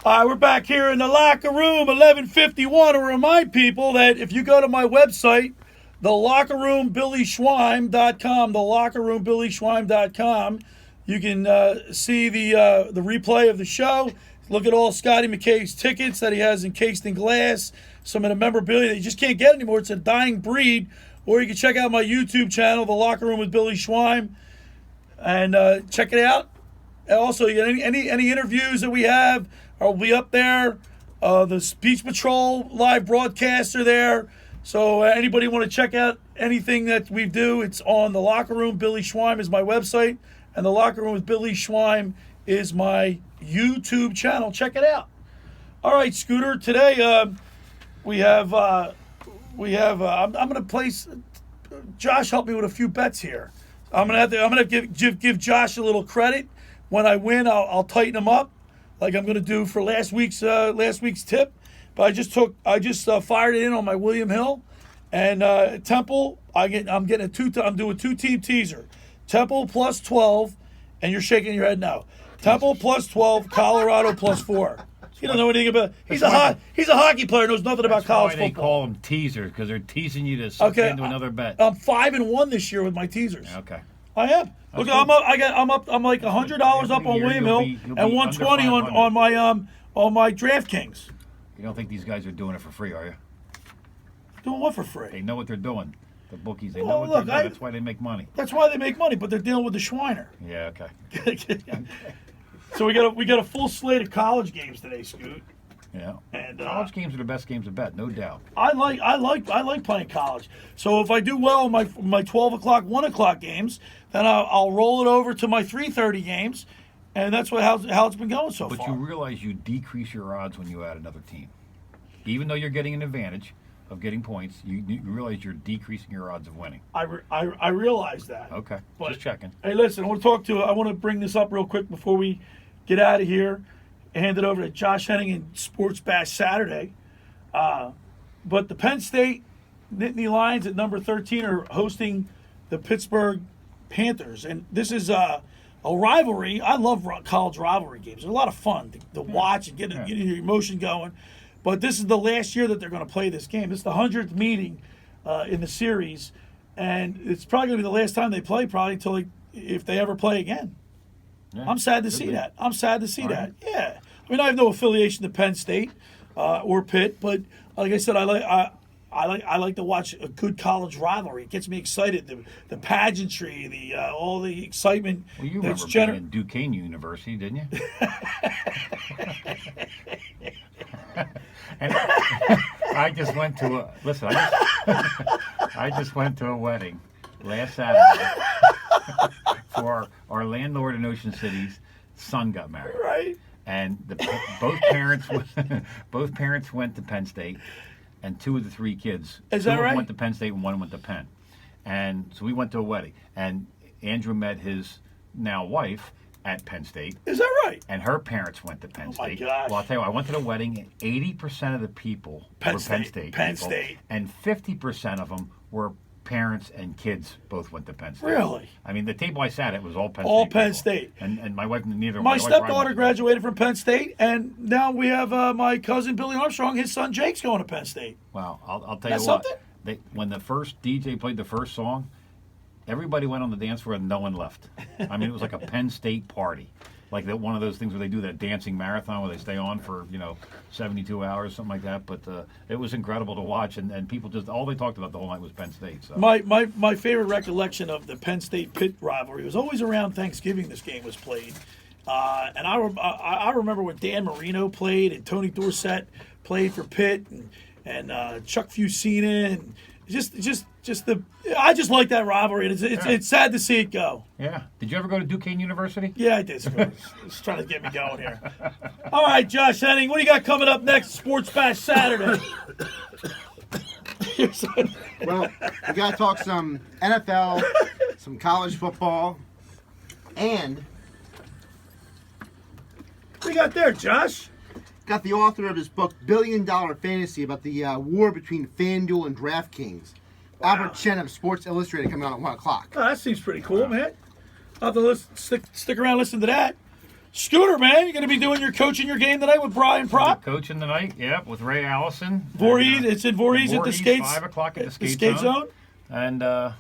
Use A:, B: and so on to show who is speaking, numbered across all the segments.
A: All right, we're back here in the locker room, 11:51. To remind people that if you go to my website, thelockerroombillyschweim.com, thelockerroombillyschweim.com, you can see the replay of the show. Look at all Scotty McKay's tickets that he has encased in glass, some of the memorabilia that you just can't get anymore. It's a dying breed. Or you can check out my YouTube channel, The Locker Room with Billy Schweim, and check it out. And also, any interviews that we have will be up there. The Beach Patrol live broadcasts are there. So anybody want to check out anything that we do, it's on The Locker Room. Billy Schweim is my website, and The Locker Room with Billy Schweim is my YouTube channel. Check it out. All right, Scooter. Today we have I'm going to place. Josh helped me with a few bets here. I'm going to give Josh a little credit. When I win, I'll tighten him up, like I'm going to do for last week's tip. But I just fired it in on my William Hill, and Temple. I'm doing a two-team teaser. Temple plus 12, and you're shaking your head no. Temple plus 12, Colorado plus 4. He don't know anything about. He's a hockey player. Knows nothing about college football.
B: They call them teasers because they're teasing you to suck into another bet.
A: I'm 5-1 this year with my teasers.
B: Okay.
A: I am. Look, cool. I'm up. I'm like $100 up on William Hill and 120 on my DraftKings.
B: You don't think these guys are doing it for free, are you?
A: Doing what for free?
B: They know what they're doing. The bookies, they know what they're doing. That's why they make money.
A: That's why they make money, but they're dealing with the Schweiner.
B: Yeah. Okay.
A: So we got a full slate of college games today, Scoot.
B: Yeah.
A: And
B: college games are the best games to bet, no doubt.
A: I like playing college. So if I do well in my 12 o'clock, 1 o'clock games, then I'll roll it over to my 3:30 games, and that's how it's been going so far.
B: But you realize you decrease your odds when you add another team, even though you're getting an advantage of getting points. You realize you're decreasing your odds of winning.
A: I realize that.
B: Okay.
A: But,
B: just checking.
A: Hey, listen, I want to bring this up real quick before we get out of here. Hand it over to Josh Henning in Sports Bash Saturday. But the Penn State Nittany Lions at number 13 are hosting the Pittsburgh Panthers. And this is a rivalry. I love college rivalry games. They're a lot of fun to watch and get your emotion going. But this is the last year that they're going to play this game. It's the 100th meeting in the series. And it's probably going to be the last time they play, probably until if they ever play again. Yeah, I'm sad to see that. I'm sad to see that. Yeah. I mean, I have no affiliation to Penn State or Pitt, but like I said, I like to watch a good college rivalry. It gets me excited. The pageantry, all the excitement.
B: Well, you remember being in Duquesne University, didn't you? And I just went to a I just went to a wedding last Saturday. For our landlord in Ocean City's son got married.
A: Right.
B: And both parents went to Penn State, and 2 of the 3 kids.
A: Is that right?
B: 2 of them went to Penn State and 1 went to Penn. And so we went to a wedding, and Andrew met his now wife at Penn State.
A: Is that right?
B: And her parents went to Penn State.
A: Oh my gosh.
B: Well, I'll tell you what, I went to the wedding, and 80% of the people were Penn State.
A: Penn State.
B: And 50% of them were parents and kids both went to Penn State.
A: Really?
B: I mean, the table I sat at was all Penn State.
A: All Penn State.
B: And my wife, neither.
A: My stepdaughter graduated from Penn State, and now we have my cousin Billy Armstrong. His son Jake's going to Penn State.
B: Wow, I'll tell you what.
A: Something?
B: When the first DJ played the first song, everybody went on the dance floor and no one left. I mean, it was like a Penn State party. Like one of those things where they do that dancing marathon where they stay on for 72 hours, something like that. But it was incredible to watch, and people just all they talked about the whole night was Penn State. So
A: my favorite recollection of the Penn State Pitt rivalry was always around Thanksgiving. This game was played, and I remember when Dan Marino played and Tony Dorsett played for Pitt and Chuck Fusina and I just like that rivalry. And it's sad to see it go.
B: Yeah. Did you ever go to Duquesne University?
A: Yeah, I did. It's trying to get me going here. All right, Josh Henning, what do you got coming up next? Sports Bash Saturday.
C: Well, we got to talk some NFL, some college football, and
A: what do you got there, Josh?
C: Got the author of his book, $1 Billion Fantasy, about the war between FanDuel and DraftKings. Wow. Albert Chen of Sports Illustrated coming out at 1 o'clock.
A: Oh, that seems pretty cool, man. I'll have to stick around and listen to that. Scooter, man, you're going to be doing your coaching your game tonight with Brian Prop.
B: Coaching tonight, yep, with Ray Allison.
A: Voorhees, it's in Voorhees at the skates.
B: 5 o'clock at the
A: skate zone.
B: And, then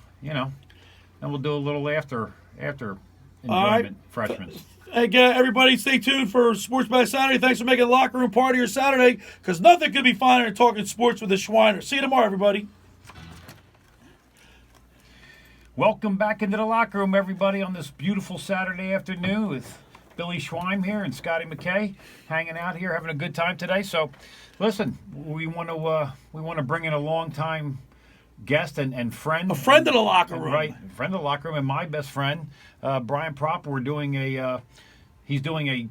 B: we'll do a little after enjoyment,
A: right.
B: freshmen.
A: Again, everybody, stay tuned for Sports by Saturday. Thanks for making the locker room part of your Saturday, because nothing could be finer than talking sports with the Schweiner. See you tomorrow, everybody.
B: Welcome back into the locker room, everybody, on this beautiful Saturday afternoon with Billy Schwein here and Scotty McKay hanging out here, having a good time today. So, listen, we want to bring in a longtime guest and friend,
A: a friend of the locker room,
B: right? Friend of the locker room, and my best friend, Brian Prop. We're doing he's doing a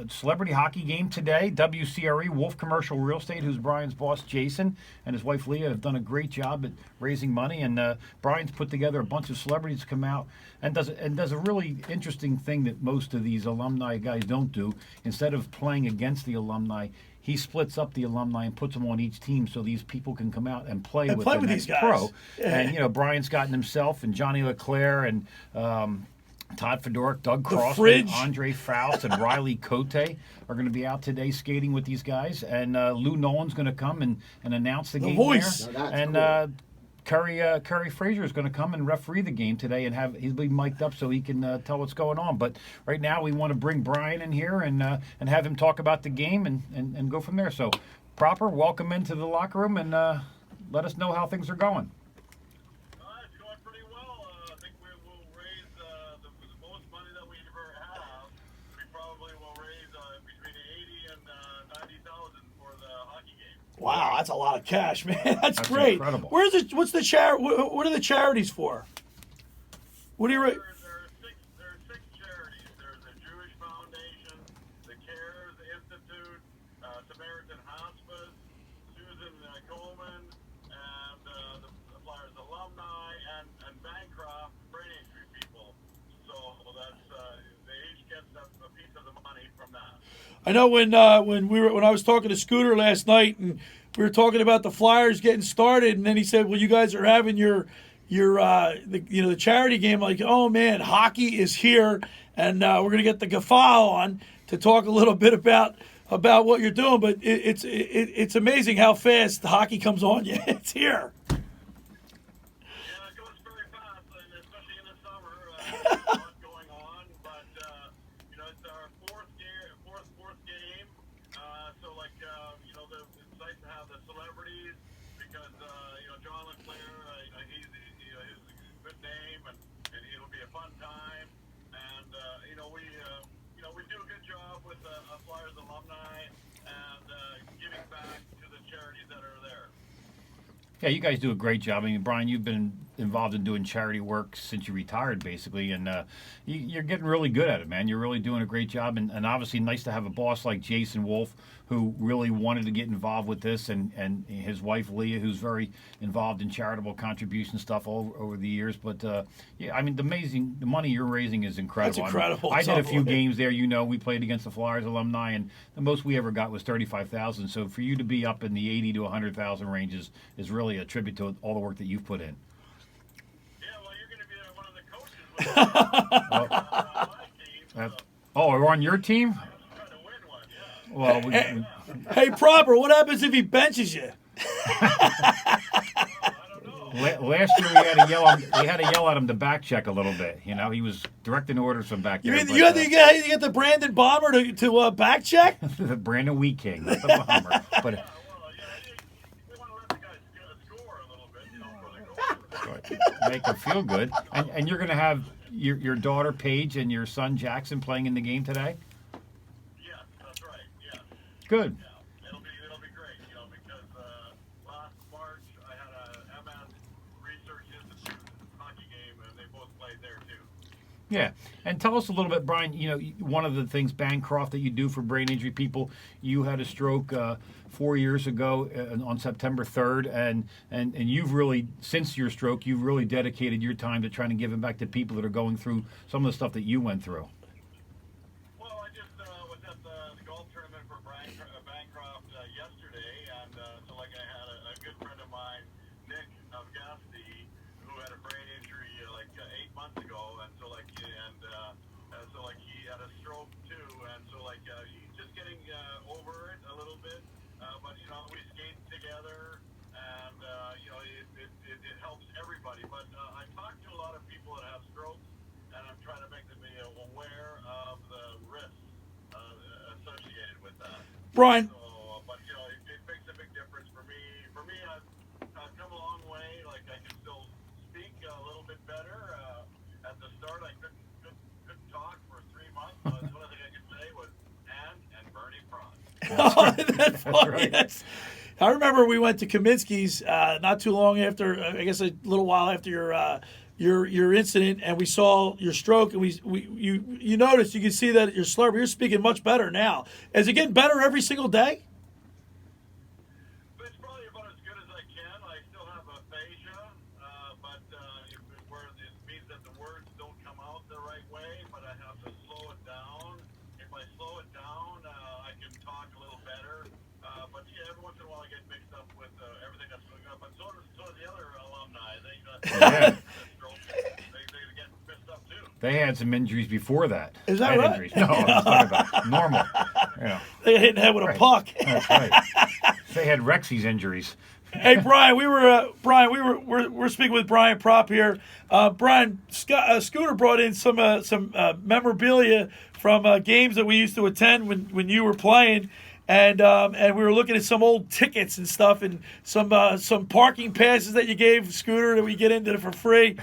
B: celebrity hockey game today. WCRE Wolf Commercial Real Estate, who's Brian's boss, Jason, and his wife Leah have done a great job at raising money. And Brian's put together a bunch of celebrities to come out and does a really interesting thing that most of these alumni guys don't do. Instead of playing against the alumni, he splits up the alumni and puts them on each team so these people can come out and play with the
A: these guys.
B: Pro.
A: Yeah.
B: And Brian's gotten himself and Johnny LeClaire and Todd Fedoruk, Doug Crossman,
A: Fridge.
B: Andre Faust, and Riley Cote are going to be out today skating with these guys. And Lou Nolan's going to come and announce the game
A: voice.
B: there.
C: Now that's
B: And Curry Frazier is going to come and referee the game today, and he'll be mic'd up so he can tell what's going on. But right now we want to bring Brian in here and have him talk about the game and go from there. So, Proper, welcome into the locker room and let us know how things are going.
D: It's going pretty well. I think we will raise the most money that we ever have. We probably will raise between 80 and 90,000 for the hockey game.
A: Wow, that's a lot of cash, man. That's great.
B: Incredible.
A: Where's it? What's the charity? What are the charities for? What do you?
D: There are six charities. There's the Jewish Foundation, the CARES Institute, Samaritan Hospice, Susan Coleman, and the Flyers alumni, and Bancroft brain injury people. So that's they each get a piece of the money from that.
A: I know when I was talking to Scooter last night, and we were talking about the Flyers getting started, and then he said, "Well, you guys are having the charity game." Like, oh man, hockey is here, and we're gonna get the Gafal on to talk a little bit about what you're doing. But it's amazing how fast the hockey comes on you. It's here.
D: Yeah, it goes very fast, and especially in the summer. There's a lot going on, but it's our fourth game. So it's nice to have the celebrities because John LeClaire, he's a good name, and it'll be a fun time. And we do a good job with Flyers alumni and giving back to the charities that are there.
B: Yeah, you guys do a great job. I mean, Brian, you've been involved in doing charity work since you retired, basically, and you're getting really good at it, man. You're really doing a great job, and obviously nice to have a boss like Jason Wolf, who really wanted to get involved with this, and his wife, Leah, who's very involved in charitable contribution stuff over the years. But, yeah, I mean, the money you're raising is incredible.
A: That's incredible.
B: I
A: It's
B: did a few
A: unbelievable.
B: games there. We played against the Flyers alumni, and the most we ever got was $35,000. So for you to be up in the 80 to 100,000 ranges is really a tribute to all the work that you've put in.
D: Yeah, well, you're going to be one of the coaches with my team. So
B: We're on your team?
D: I'm trying to win one, yeah.
B: Well,
A: Hey, Proper, what happens if he benches you?
D: I don't know.
B: last year we had to yell at him to back check a little bit. He was directing orders from back
A: You
B: there.
A: mean you had to get the Brandon Bomber to back check?
B: the Brandon Wheat King, not the Bomber. But
D: Well, we want to let the guys score a little bit, for the goal.
B: make him feel good. And you're going to have your daughter Paige and your son Jackson playing in the game today.
D: Yes, that's right. Yeah.
B: Good.
D: Yeah, it'll be great, because last March I had a MS Research Institute hockey game, and they both played there too.
B: Yeah, and tell us a little bit, Brian. One of the things, Bancroft, that you do for brain injury people. You had a stroke 4 years ago on September 3rd, and you've really, since your stroke, you've really dedicated your time to trying to give back to people that are going through some of the stuff that you went through.
D: Well, I just was at the golf tournament for Bancroft yesterday, and so I had a good friend of mine, Nick Avgasti, who had a brain injury 8 months ago, and so he had a stroke too, everybody. But I talk to a lot of people that have strokes, and I'm trying to make them aware of the risks associated with that.
A: Brian.
D: So, but it makes a big difference for me. For me, I've come a long way. Like I can still speak a little bit better. At the start, I couldn't talk for 3 months. The only thing I could say was and Bernie Franz.
A: Oh, that's funny.
B: right.
A: I remember we went to Kaminsky's not too long after, I guess a little while after your incident, and we saw your stroke, and you noticed, you can see that your slur, but you're speaking much better now. Is it getting better every single day?
D: It's probably about as good as I can. I still have aphasia, but where it means that the words don't come out the right way, but I have to slow it down. If I slow it down, I can talk a little better. But yeah, every once in a while I get mixed up with everything that's going on. But so does the other alumni. They get mixed up too.
B: They had some injuries before that.
A: Is that
B: Head
A: right?
B: Injuries. No, I'm talking about normal. Yeah,
A: They hit the head with a puck.
B: that's right. They had Rexy's injuries.
A: Hey Brian, we're speaking with Brian Prop here. Brian, Scooter brought in some memorabilia from games that we used to attend when you were playing, and we were looking at some old tickets and stuff, and some parking passes that you gave Scooter that we get into for free.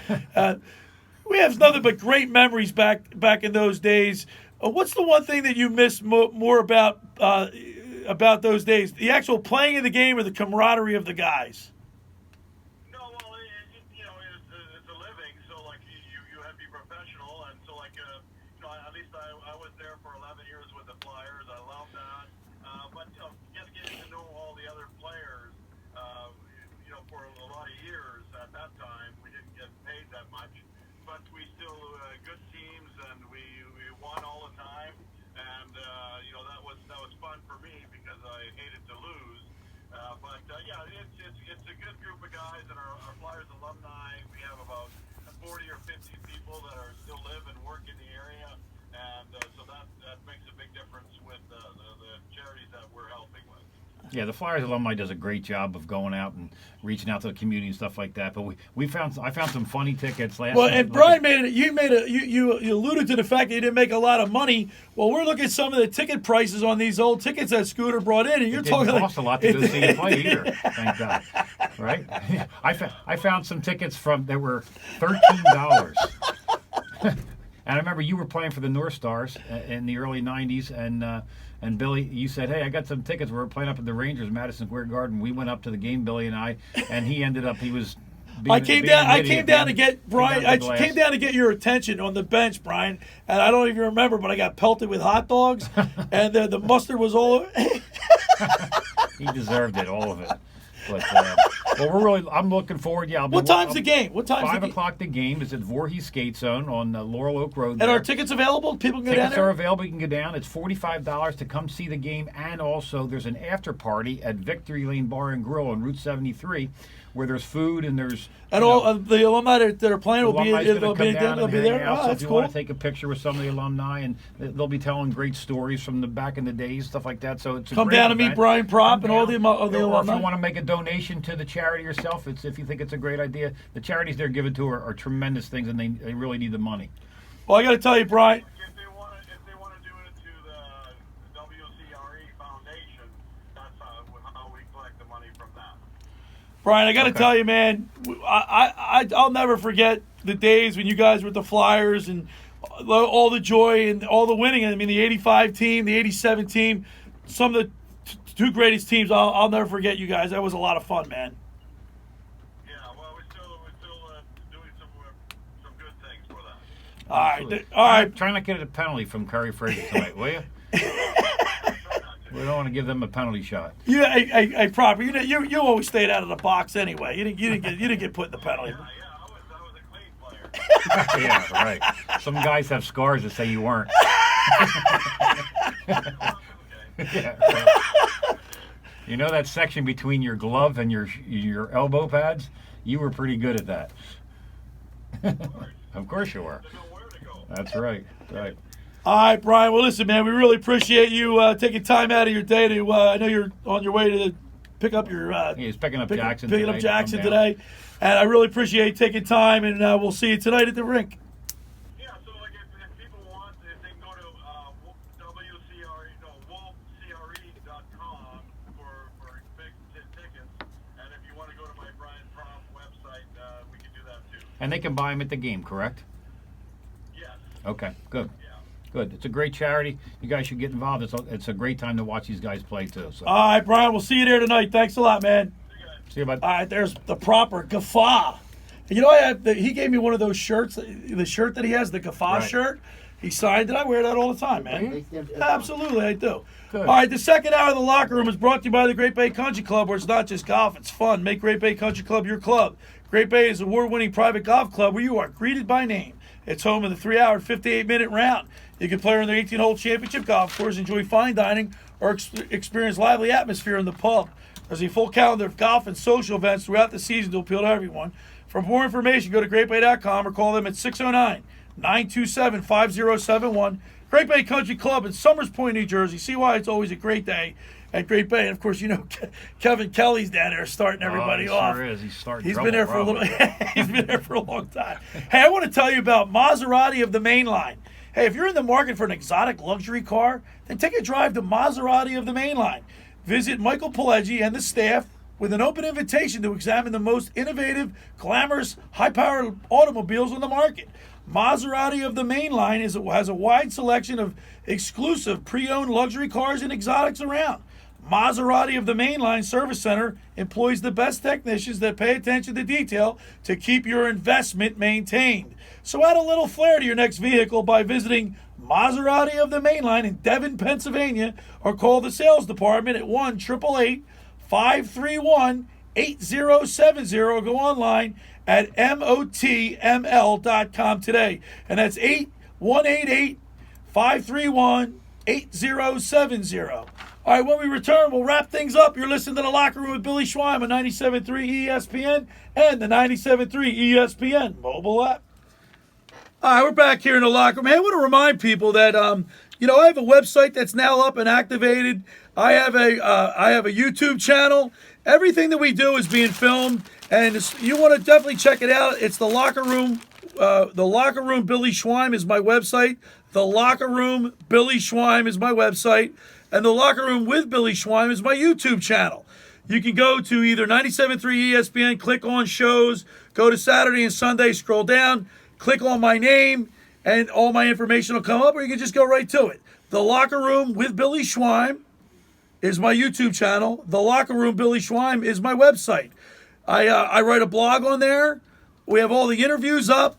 A: We have nothing but great memories back in those days. What's the one thing that you miss more about those days? The actual playing of the game or the camaraderie of the guys?
D: No, well, it's a living, so like you have to be professional, and so like at least I was there for 11 years with the Flyers. I love that, but just getting to know all the other players, for a lot of years at that time, we didn't get paid that much, but we still good teams, and we won all the time, and that was fun for me because I hated to lose. But yeah, it's a good group of guys, and our Flyers alumni, we have about 40 or 50 people that still live and work in the area, and so that makes a big difference with the charities that we're helping with.
B: Yeah, the Flyers alumni does a great job of going out and reaching out to the community and stuff like that. But I found some funny tickets last
A: Well,
B: night.
A: and Brian you alluded to the fact that you didn't make a lot of money. Well, we're looking at some of the ticket prices on these old tickets that Scooter brought in, and you're
B: It
A: talking
B: didn't cost a lot to go see you play either. Thank God, right? I found some tickets that were $13. And I remember you were playing for the North Stars in the early '90s, and Billy, you said, "Hey, I got some tickets. We were playing up at the Rangers, Madison Square Garden." We went up to the game, Billy and I, and he ended up
A: I came down to get Brian. I came down to get your attention on the bench, Brian. And I don't even remember, but I got pelted with hot dogs, and the mustard was all over.
B: He deserved it, all of it. But I'm looking forward. Yeah,
A: What time's the game? What time's
B: 5
A: the game?
B: o'clock. The game is at Voorhees Skate Zone on Laurel Oak Road.
A: And
B: there.
A: are tickets available? People can go down
B: Tickets are
A: there.
B: available. You can go down. It's $45 to come see the game, and also there's an after party at Victory Lane Bar and Grill on Route 73, where there's food and there's
A: all the alumni that are playing will be
B: alumni's gonna come down
A: they'll
B: and
A: be
B: hang
A: there.
B: out.
A: Oh,
B: So
A: that's
B: if you
A: cool.
B: want to take a picture with some of the alumni, and they'll be telling great stories from the back in the days, stuff like that. So it's a
A: Come
B: great
A: down and meet
B: event.
A: Brian Prop
B: Come
A: and all
B: down.
A: the
B: Or if
A: alumni.
B: you want to make a donation to the charity yourself, if you think it's a great idea, the charities they're given to are tremendous things, and they really need the money.
A: Well, I got to tell you, Brian.
D: If they want to do it to the WCRE Foundation, that's how we collect the money from that.
A: Brian, I got to
B: Okay.
A: tell you, man, I'll never forget the days when you guys were at the Flyers and all the joy and all the winning. I mean, the '85 team, the '87 team, some of the two greatest teams. I'll never forget you guys. That was a lot of fun, man.
D: Yeah, well, we're still doing some good things for that.
A: All right, all right.
B: Try not to get a penalty from Curry Fraser tonight, will you? We don't want to give them a penalty shot.
A: Yeah, a proper. You always stayed out of the box anyway. You didn't get put in the penalty.
D: Yeah, I was a clean player.
B: Yeah, right. Some guys have scars that say you weren't. Yeah, right. You know that section between your glove and your elbow pads? You were pretty good at that. Of course you were.
D: Know where to go.
B: That's right. Right.
A: All right, Brian. Well, listen, man, we really appreciate you taking time out of your day to. I know you're on your way to pick up your.
B: He's picking up
A: pick-
B: Jackson.
A: Picking
B: today
A: up
B: to come
A: Jackson
B: down.
A: today, and I really appreciate taking time. And we'll see you tonight at the rink.
D: Yeah, so like if people want, if they go to WCRE, no, wolfcre.com for big tickets, and if you want to go to my Brian Prof website, we can do that too.
B: And they can buy them at the game, correct?
D: Yes.
B: Okay, good.
D: Yeah.
B: Good. It's a great charity. You guys should get involved. It's a great time to watch these guys play, too. So,
A: All right, Brian. We'll see you there tonight. Thanks a lot, man.
B: see you, bud.
A: All right, there's the proper guffaw. You know, he gave me one of those shirts, the shirt that he has, the guffaw
B: Right.
A: shirt. He signed it. I wear that all the time, man.
C: Mhm.
A: Absolutely, I do.
B: Good.
A: All right, the second hour of the locker room is brought to you by the Great Bay Country Club, where it's not just golf, it's fun. Make Great Bay Country Club your club. Great Bay is an award-winning private golf club where you are greeted by name. It's home of the 3-hour, 58-minute round. You can play on their 18-hole championship golf course, enjoy fine dining, or experience lively atmosphere in the pub. There's a full calendar of golf and social events throughout the season to appeal to everyone. For more information, go to greatbay.com or call them at 609-927-5071. Great Bay Country Club in Summers Point, New Jersey. See why it's always a great day at Great Bay. And, of course, you know Kevin Kelly's down there starting everybody off.
B: Sure is. He's starting
A: He's
B: trouble,
A: been there for a little.
B: probably.
A: He's been there for a long time. Hey, I want to tell you about Maserati of the Main Line. Hey, if you're in the market for an exotic luxury car, then take a drive to Maserati of the Main Line. Visit Michael Pileggi and the staff with an open invitation to examine the most innovative, glamorous, high-powered automobiles on the market. Maserati of the Main Line has a wide selection of exclusive pre-owned luxury cars and exotics around. Maserati of the Main Line Service Center employs the best technicians that pay attention to detail to keep your investment maintained. So add a little flair to your next vehicle by visiting Maserati of the Main Line in Devon, Pennsylvania, or call the sales department at 1-888-531-8070 or go online at motml.com today. And that's 1-888-531-8070. All right, when we return, we'll wrap things up. You're listening to The Locker Room with Billy Schweim on 97.3 ESPN and the 97.3 ESPN mobile app. All right, we're back here in the locker room. Hey, I want to remind people that I have a website that's now up and activated. I have a YouTube channel. Everything that we do is being filmed, and you want to definitely check it out. It's the Locker Room. The Locker Room Billy Schweim is my website. The Locker Room Billy Schweim is my website, and the Locker Room with Billy Schweim is my YouTube channel. You can go to either 97.3 ESPN, click on shows, go to Saturday and Sunday, scroll down, click on my name, and all my information will come up, or you can just go right to it. The Locker Room with Billy Schweim is my YouTube channel. The Locker Room Billy Schweim is my website. I write a blog on there. We have all the interviews up,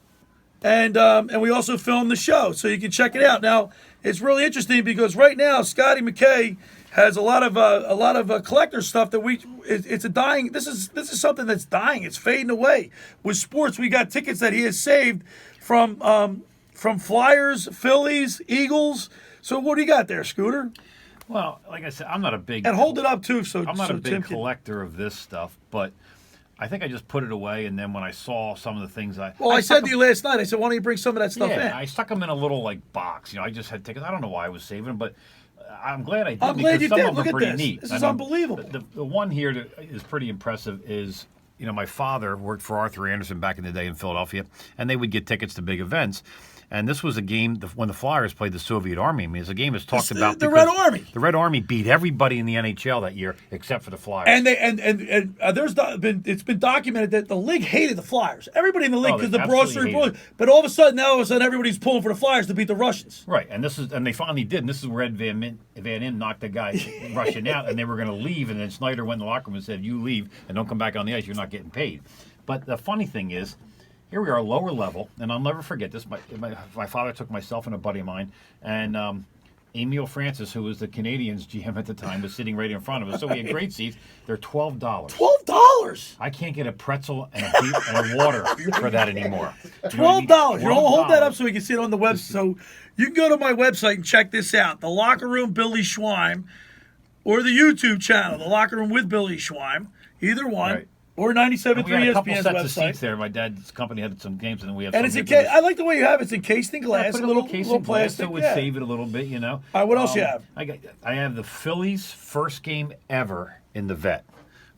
A: and we also film the show, so you can check it out. Now, it's really interesting because right now Scotty McKay has a lot of collector stuff that it's a dying. This is something that's dying. It's fading away. With sports, we got tickets that he has saved from Flyers, Phillies, Eagles. So what do you got there, Scooter?
B: Well, like I said, I'm not a big
A: And hold it up too.
B: I'm not a big
A: Tim can-
B: collector of this stuff, but I think I just put it away. And then when I saw some of the things, I
A: said to you last night. I said, why don't you bring some of that stuff in?
B: I stuck them in a little box. I just had tickets. I don't know why I was saving them, but I'm glad I did.
A: I'm glad
B: because
A: you
B: some
A: did.
B: of them
A: Look
B: are
A: at
B: pretty
A: this.
B: neat.
A: This
B: I
A: is
B: know
A: unbelievable.
B: The one here that is pretty impressive is, my father worked for Arthur Anderson back in the day in Philadelphia, and they would get tickets to big events. And this was a game when the Flyers played the Soviet Army. I mean, it's a game that's talked about.
A: The Red Army.
B: The Red Army beat everybody in the NHL that year except for the Flyers.
A: And it's been documented that the league hated the Flyers. Everybody in the league
B: Oh, they
A: because the Broad Street
B: absolutely
A: Bulls. But all of a sudden, everybody's pulling for the Flyers to beat the Russians.
B: Right, and they finally did. And this is where Ed Van Impe knocked the guy Russian out, and they were going to leave. And then Snyder went in the locker room and said, "You leave and don't come back on the ice. You're not getting paid." But the funny thing is, here we are, lower level, and I'll never forget this. My father took myself and a buddy of mine, and Emil Francis, who was the Canadians GM at the time, was sitting right in front of us. So we had great seats. They're $12.
A: $12.
B: I can't get a pretzel and a beer and a water for that anymore.
A: $12. You know, hold that up
B: $12.
A: so we can see it on the web. So you can go to my website and check this out. The Locker Room Billy Schweim, or the YouTube channel, The Locker Room with Billy Schweim. Either one.
B: Right.
A: Or 97.3
B: We had a couple
A: ESPN's
B: sets of
A: website.
B: seats there. My dad's company had some games, and then we have.
A: And
B: some
A: it's
B: here for
A: I like the way you have it. It's encased in
B: I
A: glass,
B: put
A: a
B: a
A: little
B: case in glass
A: plastic.
B: so it would
A: Yeah.
B: save it a little bit,
A: All right, what else you have?
B: I have the Phillies' first game ever in the Vet.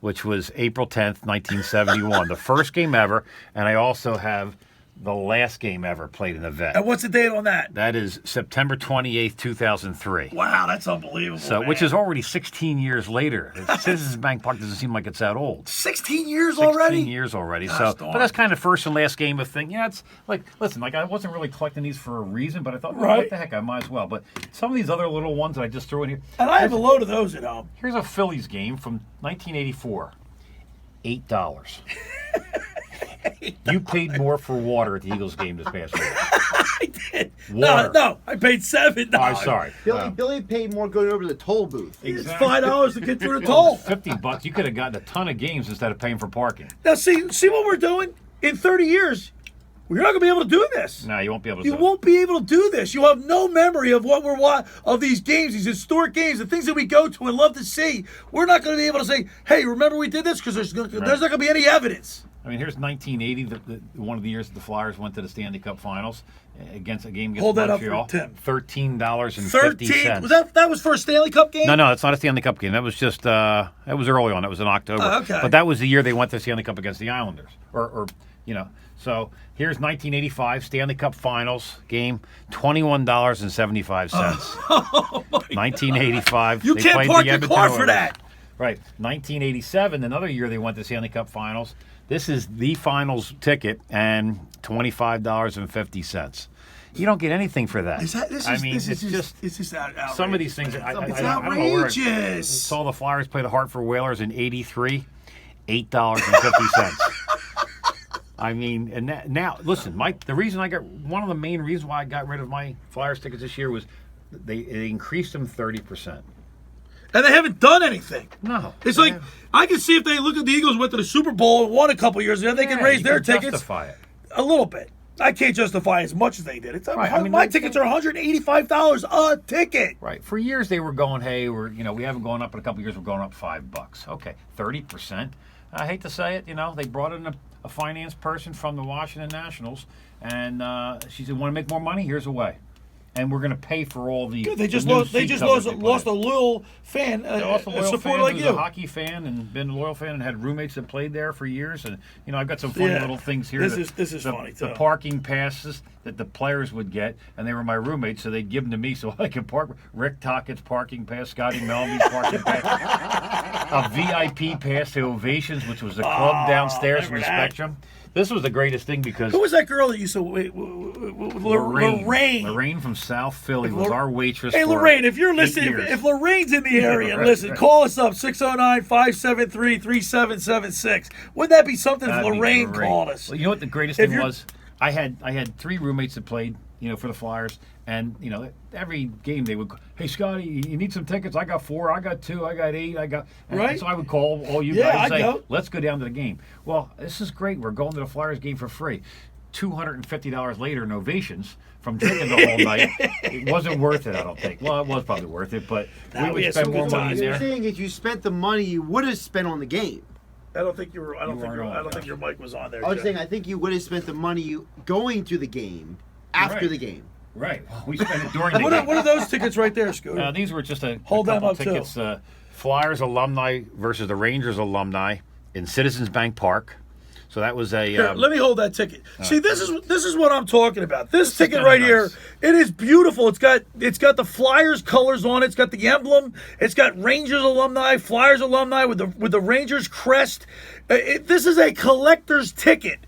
B: which was April 10th, 1971. The first game ever, and I also have the last game ever played in the vet.
A: And what's the date on that?
B: That is September 28th, 2003.
A: Wow, that's unbelievable.
B: So,
A: man.
B: which is already 16 years later. Citizens Bank Park doesn't seem like it's that old.
A: 16 years
B: 16
A: already?
B: years already.
A: Gosh,
B: So,
A: darn.
B: but that's kind of first and last game of thing. Yeah, it's like, listen, like I wasn't really collecting these for a reason, but I thought, well,
A: Right.
B: what the heck, I might as well. But some of these other little ones that I just threw in here.
A: And I have a load of those at home.
B: Here's a Phillies game from 1984. $8. You paid more for water at the Eagles game this past year.
A: I did.
B: Water.
A: No, I paid $7.
B: Oh, I'm sorry.
C: Billy paid more going over the toll booth.
A: It's
B: Exactly.
A: $5 to get through the
B: Well,
A: toll.
B: $50. You could have gotten a ton of games instead of paying for parking.
A: Now, see what we're doing? In 30 years, we're not going to be able to do this.
B: No, you won't be able to.
A: You
B: do it.
A: won't be able to do this. You have no memory of what of these games, these historic games, the things that we go to and love to see. We're not going to be able to say, "Hey, remember we did this?" Because there's not going to be any evidence.
B: I mean, here's 1980, one of the years that the Flyers went to the Stanley Cup Finals against a game against
A: Hold that up
B: Montreal.
A: for Tim.
B: $13.50.
A: 13. Was that was for a Stanley Cup game?
B: No, that's not a Stanley Cup game. That was just that was early on. That was in October.
A: Oh, okay.
B: But that was the year they went to the Stanley Cup against the Islanders, or you know. So here's 1985 Stanley Cup Finals game, $21.75.
A: Oh my
B: 1985.
A: You
B: they
A: can't
B: played
A: park
B: the
A: your
B: Edmonton
A: car for
B: Oilers.
A: that.
B: Right. 1987, another year they went to the Stanley Cup Finals. This is the finals ticket and $25.50. You don't get anything for that.
A: Is that? This is.
B: I mean,
A: this
B: it's
A: is
B: just
A: It's just outrageous.
B: some of these things. I don't know where I
A: outrageous.
B: saw the Flyers play the Hartford Whalers in '83, $8.50. I mean, and now listen, Mike. The reason one of the main reasons why I got rid of my Flyers tickets this year was they increased them 30%.
A: And they haven't done anything.
B: No,
A: It's like, I can see if they look at the Eagles went to the Super Bowl and won a couple years ago, they can raise their tickets
B: Justify it.
A: a little bit. I can't justify as much as they did. It's
B: Right, I mean,
A: my
B: they-
A: tickets are $185 a ticket.
B: Right. For years they were going, hey, we haven't gone up in a couple of years. We're going up $5. Okay, 30%. I hate to say it, they brought in a finance person from the Washington Nationals, and she said, "Want to make more money? Here's a way." And we're going to pay for all the.
A: They just
B: the new
A: lost. They
B: seat
A: just
B: covers
A: lost
B: put
A: a
B: in.
A: loyal fan,
B: They lost a
A: a
B: loyal
A: supporter
B: fan
A: like
B: who's
A: you.
B: a hockey fan and been a loyal fan and had roommates that played there for years. And I've got some funny
A: Yeah.
B: little things here.
A: This is funny too.
B: The parking passes that the players would get, and they were my roommates, so they'd give them to me so I could park. Rick Tockett's parking pass, Scotty Melby's parking pass, a VIP pass to Ovations, which was a club downstairs from the
A: remember that?
B: Spectrum. This was the greatest thing because
A: Who was that girl that used to wait? Lorraine.
B: Lorraine from South Philly was our waitress.
A: Hey,
B: for
A: Lorraine, if you're
B: 8
A: listening,
B: years.
A: if Lorraine's in the area,
B: Right,
A: listen,
B: right.
A: call us up, 609-573-3776. Wouldn't that be something if
B: That'd be
A: Lorraine
B: great.
A: called us?
B: Well, you know what the greatest
A: If
B: thing
A: you're-
B: was? I had 3 roommates that played, for the Flyers, and every game they would, hey Scotty, you need some tickets? I got 4, I got 2, I got 8, I got. And
A: Right.
B: So I would call all you
A: Yeah,
B: guys and
A: I'd
B: say,
A: go.
B: let's go down to the game. Well, this is great. We're going to the Flyers game for free. $250 later in ovations from drinking the whole night. It wasn't worth it, I don't think. Well, it was probably worth it, but
A: Nah,
B: we
A: we
B: would
A: had
B: spend
A: some
B: more
A: good
B: money
A: times.
C: You're
B: there.
C: saying if you spent the money you would have spent on the game.
A: I don't think you were. I don't think.
B: weren't on,
A: I don't
B: Josh.
A: think your mic was on there.
C: I was
A: Jeff.
C: saying I think you would have spent the money going to the game after
B: Right.
C: the game.
B: Right. Well, we spent it during the
A: What
B: game.
A: are those tickets right there, Scooter?
B: These were just a
A: Hold them
B: couple
A: up, too.
B: tickets. Flyers alumni versus the Rangers alumni in Citizens Bank Park. So that was a.
A: Here, let me hold that ticket. See, this is what I'm talking about. This ticket
B: kinda
A: right
B: nice.
A: here, it is beautiful. It's got the Flyers colors on it. It's got the emblem. It's got Rangers alumni, Flyers alumni with the Rangers crest. This is a collector's ticket.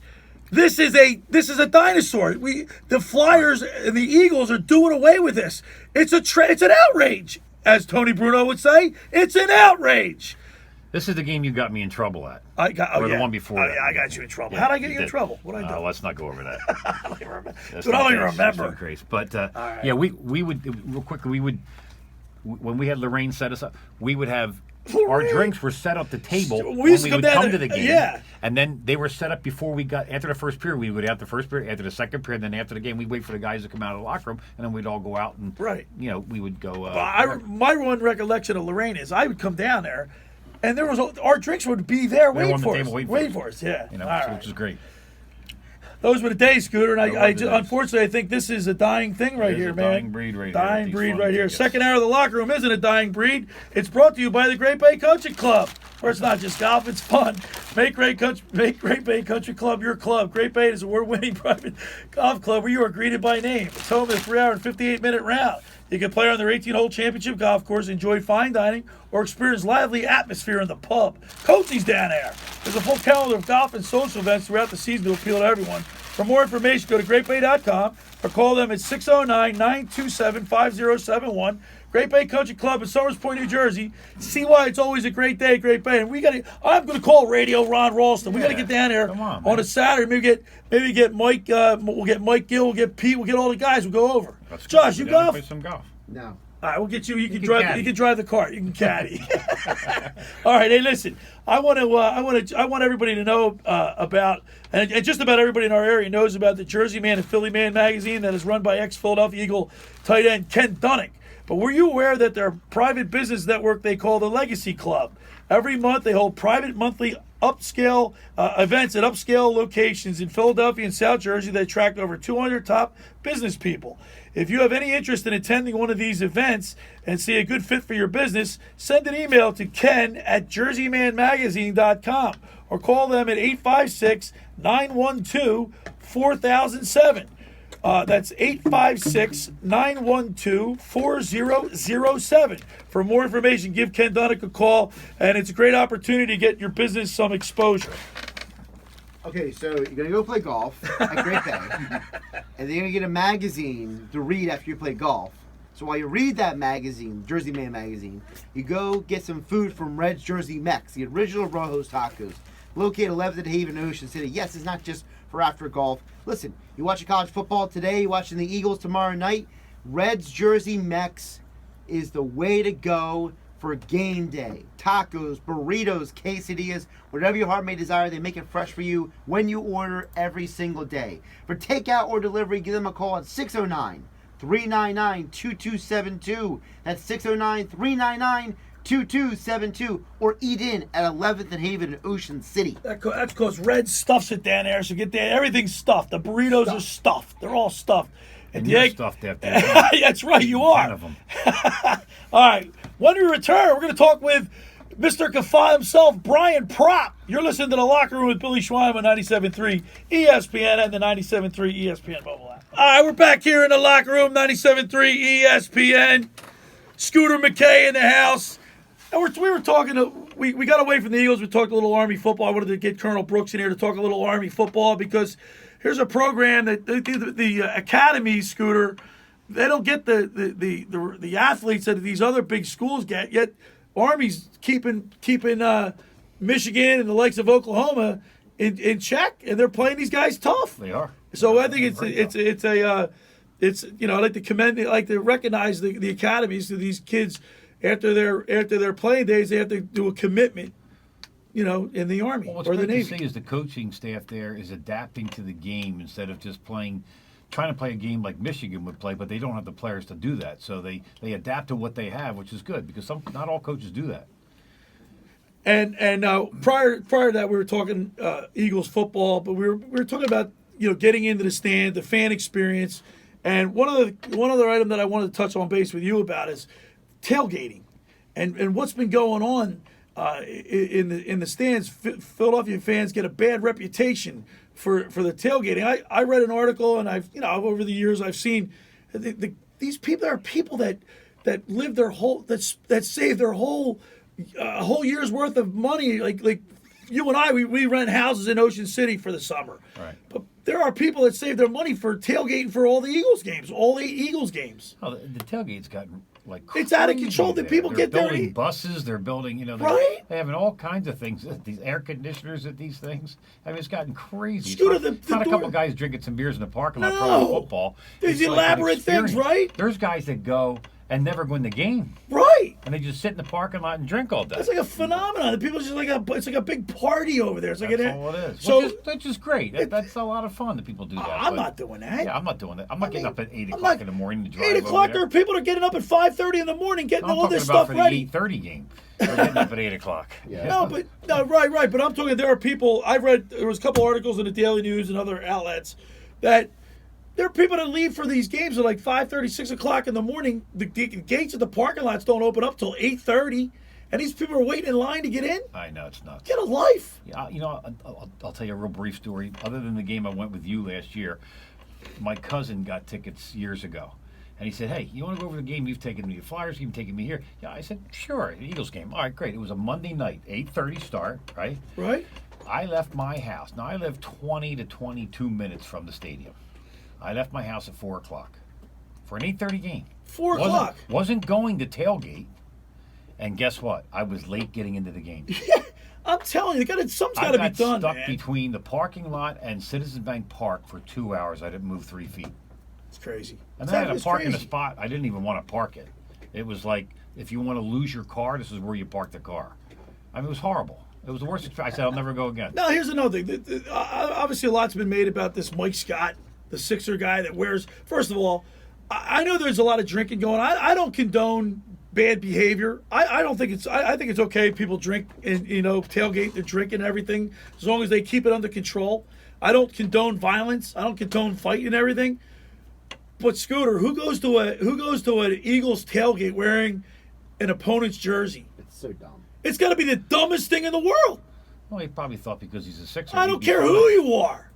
A: This is a dinosaur. The Flyers and the Eagles are doing away with this. It's an outrage, as Tony Bruno would say. It's an outrage.
B: This is the game you got me in trouble at.
A: I got
B: Or the
A: yeah.
B: one before that.
A: I got you in trouble.
B: Yeah,
A: How'd I get you in
B: did.
A: trouble? What'd I do?
B: Let's not go over that.
A: I don't even remember.
B: That's
A: Dude, I don't
B: not
A: even
B: crazy. That's
A: remember.
B: not crazy. But
A: right.
B: yeah, we would real quickly. When we had Lorraine set us up, we would have. Our
A: Lorraine.
B: drinks were set up the table
A: We
B: when
A: used
B: we
A: to
B: would
A: come down
B: come
A: to-
B: to the game.
A: yeah.
B: And then they were set up before we got, after the first period, we would have the first period, after the second period, then after the game, we'd wait for the guys to come out of the locker room, and then we'd all go out and,
A: Right.
B: we would go.
A: My one recollection of Lorraine is I would come down there, and our drinks would be there
B: They were
A: waiting
B: on the
A: for
B: table
A: us.
B: waiting for
A: Waiting
B: us.
A: for us, yeah. All right.
B: which is great.
A: Those were the days, Scooter. And
B: Those
A: I
B: were the days.
A: unfortunately, I think this is a dying thing right
B: It is
A: here,
B: a
A: man.
B: dying breed right here.
A: Dying
B: These
A: breed
B: funny
A: right here.
B: tickets.
A: Second hour of the locker room isn't a dying breed. It's brought to you by the Great Bay Country Club, where it's not just golf, it's fun. Make Great Bay Country Club your club. Great Bay is an award-winning private golf club where you are greeted by name. It's home to a 3-hour and 58-minute round. You can play on their 18-hole championship golf course, enjoy fine dining, or experience lively atmosphere in the pub. Coatney's down there. There's a full calendar of golf and social events throughout the season to appeal to everyone. For more information, go to greatbay.com or call them at 609-927-5071. Great Bay Country Club in Somers Point, New Jersey. See why it's always a great day at Great Bay. And I'm going to call Radio Ron Ralston. We got to get down there
B: Come on, man.
A: a Saturday. Maybe get Mike. We'll get Mike Gill. We'll get Pete. We'll get all the guys. We'll go over.
B: Let's go
A: Josh, you
B: down and
A: golf?
B: play some golf.
C: No.
A: All right, we'll get you. You can
B: can
A: drive.
B: caddy.
A: You can drive the cart. You can caddy. All right. Hey, listen. I want everybody to know about, and just about everybody in our area knows about the Jersey Man and Philly Man magazine that is run by ex-Philadelphia Eagle tight end Ken Dunnick. But were you aware that their private business network they call the Legacy Club? Every month they hold private monthly upscale events at upscale locations in Philadelphia and South Jersey that attract over 200 top business people. If you have any interest in attending one of these events and see a good fit for your business, send an email to ken@jerseymanmagazine.com or call them at 856-912-4007. That's 856-912-4007. For more information, give Ken Dunnick a call, and it's a great opportunity to get your business some exposure.
C: Okay, so you're gonna go play golf at Great Bay, and then you're gonna get a magazine to read after you play golf. So while you read that magazine, Jersey Man magazine, you go get some food from Red's Jersey Mex, the original Rojo's Tacos, located 11th at Haven, Ocean City. Yes, it's not just for after golf. Listen, you watching college football today, you're watching the Eagles tomorrow night. Red's Jersey Mex is the way to go for game day. Tacos, burritos, quesadillas, whatever your heart may desire, they make it fresh for you when you order every single day. For takeout or delivery, give them a call at 609-399-2272. That's 609-399-2272. Or eat in at 11th and Haven in Ocean City.
A: That's because Red stuffs it down there, so get there. Everything's stuffed. The burritos are stuffed. They're all stuffed.
B: And
A: the
B: you're
A: egg-
B: stuffed after that.
A: That's right, you
B: 10
A: are.
B: of them.
A: All right. When we return, we're going to talk with Mr. Kafah himself, Brian Propp. You're listening to The Locker Room with Billy Schweim on 97.3 ESPN and the 97.3 ESPN mobile app. All right, we're back here in The Locker Room, 97.3 ESPN. Scooter McKay in the house. And we were talking, we got away from the Eagles. We talked a little Army football. I wanted to get Colonel Brooks in here to talk a little Army football because here's a program that the academy, Scooter, they don't get the athletes that these other big schools get. Yet Army's keeping Michigan and the likes of Oklahoma in check, and they're playing these guys tough.
B: They are.
A: So I think
B: Great job.
A: it's I like to commend, I like to recognize the academies to these kids after their playing days. They have to do a commitment, in the Army
B: Well, what's
A: or the
B: great
A: Navy.
B: to see is the coaching staff there is adapting to the game instead of just trying to play a game like Michigan would play, but they don't have the players to do that. So they adapt to what they have, which is good because not all coaches do that.
A: And prior to that, we were talking Eagles football, but we were talking about getting into the stand, the fan experience, and one other item that I wanted to touch on base with you about is tailgating, and what's been going on in the stands. Philadelphia fans get a bad reputation for the tailgating. I read an article, and I've over the years I've seen these people are people that live their whole that save their whole a whole year's worth of money. Like you and I, we rent houses in Ocean City for the summer.
B: Right.
A: But there are people that save their money for tailgating for all the Eagles games, all 8 Eagles games.
B: Oh, the tailgate's gotten like
A: It's out of
B: crazy
A: control. The
B: there.
A: people
B: They're
A: get there.
B: building buses. They're building,
A: Right?
B: They having all kinds of things. These air conditioners at these things. I mean, it's gotten crazy.
A: Scooter,
B: It's
A: the
B: not a
A: door-
B: couple guys drinking some beers in the parking lot
A: No.
B: throwing football.
A: There's
B: It's like an
A: elaborate things,
B: experience.
A: right?
B: There's guys that go and never go in the game.
A: Right.
B: And they just sit in the parking lot and drink all day.
A: It's like a phenomenon. The people just it's like a big party over there. It's like
B: That's all it is.
A: So
B: Which is great. That's a lot of fun that people do that.
A: I'm
B: but-
A: not doing that.
B: Yeah, I'm not doing that. I'm not getting up at 8
A: I'm
B: o'clock
A: not-
B: in the morning to drive
A: 8 o'clock.
B: over
A: There are people that are getting up at 5:30 in the morning, getting
B: I'm
A: all
B: talking
A: this
B: about
A: stuff
B: for
A: ready.
B: the 8:30 game. They're getting up at 8 o'clock.
C: Yeah.
A: Right. But I'm talking. There are people. I've read. There was a couple articles in the Daily News and other outlets that there are people that leave for these games at like 5:30, 6 o'clock in the morning. The gates of the parking lots don't open up till 8:30, and these people are waiting in line to get in.
B: I know, it's nuts.
A: Get a life.
B: Yeah, I'll tell you a real brief story. Other than the game I went with you last year, my cousin got tickets years ago. And he said, hey, you want to go over the game? You've taken me to Flyers, you've taken me here. Yeah, I said, sure, the Eagles game. All right, great. It was a Monday night, 8:30 start, right?
A: Right.
B: I left my house. Now, I live 20 to 22 minutes from the stadium. I left my house at 4 o'clock for an 8:30 game.
A: 4 o'clock.
B: Wasn't going to tailgate. And guess what? I was late getting into the game.
A: Yeah, I'm telling you, something's got to be
B: I got
A: done,
B: stuck
A: man.
B: between the parking lot and Citizens Bank Park for 2 hours. I didn't move 3 feet.
A: It's crazy.
B: And then I had
A: It's
B: to park in a
A: crazy.
B: spot. I didn't even want to park it. It was like, if you want to lose your car, this is where you park the car. I mean, it was horrible. It was the worst experience. I said, I'll never go again.
A: Now, here's another thing. Obviously, a lot's been made about this Mike Scott, the Sixer guy that wears. First of all, I know there's a lot of drinking going on. I don't condone bad behavior. I don't think it's. I think it's okay. People drink and tailgate their drink and everything as long as they keep it under control. I don't condone violence. I don't condone fighting and everything. But Scooter, who goes to an Eagles tailgate wearing an opponent's jersey?
C: It's so dumb.
A: It's got to be the dumbest thing in the world.
B: Well, he probably thought because he's a Sixer.
A: I
B: he'd
A: don't
B: be
A: care
B: fine.
A: who you are.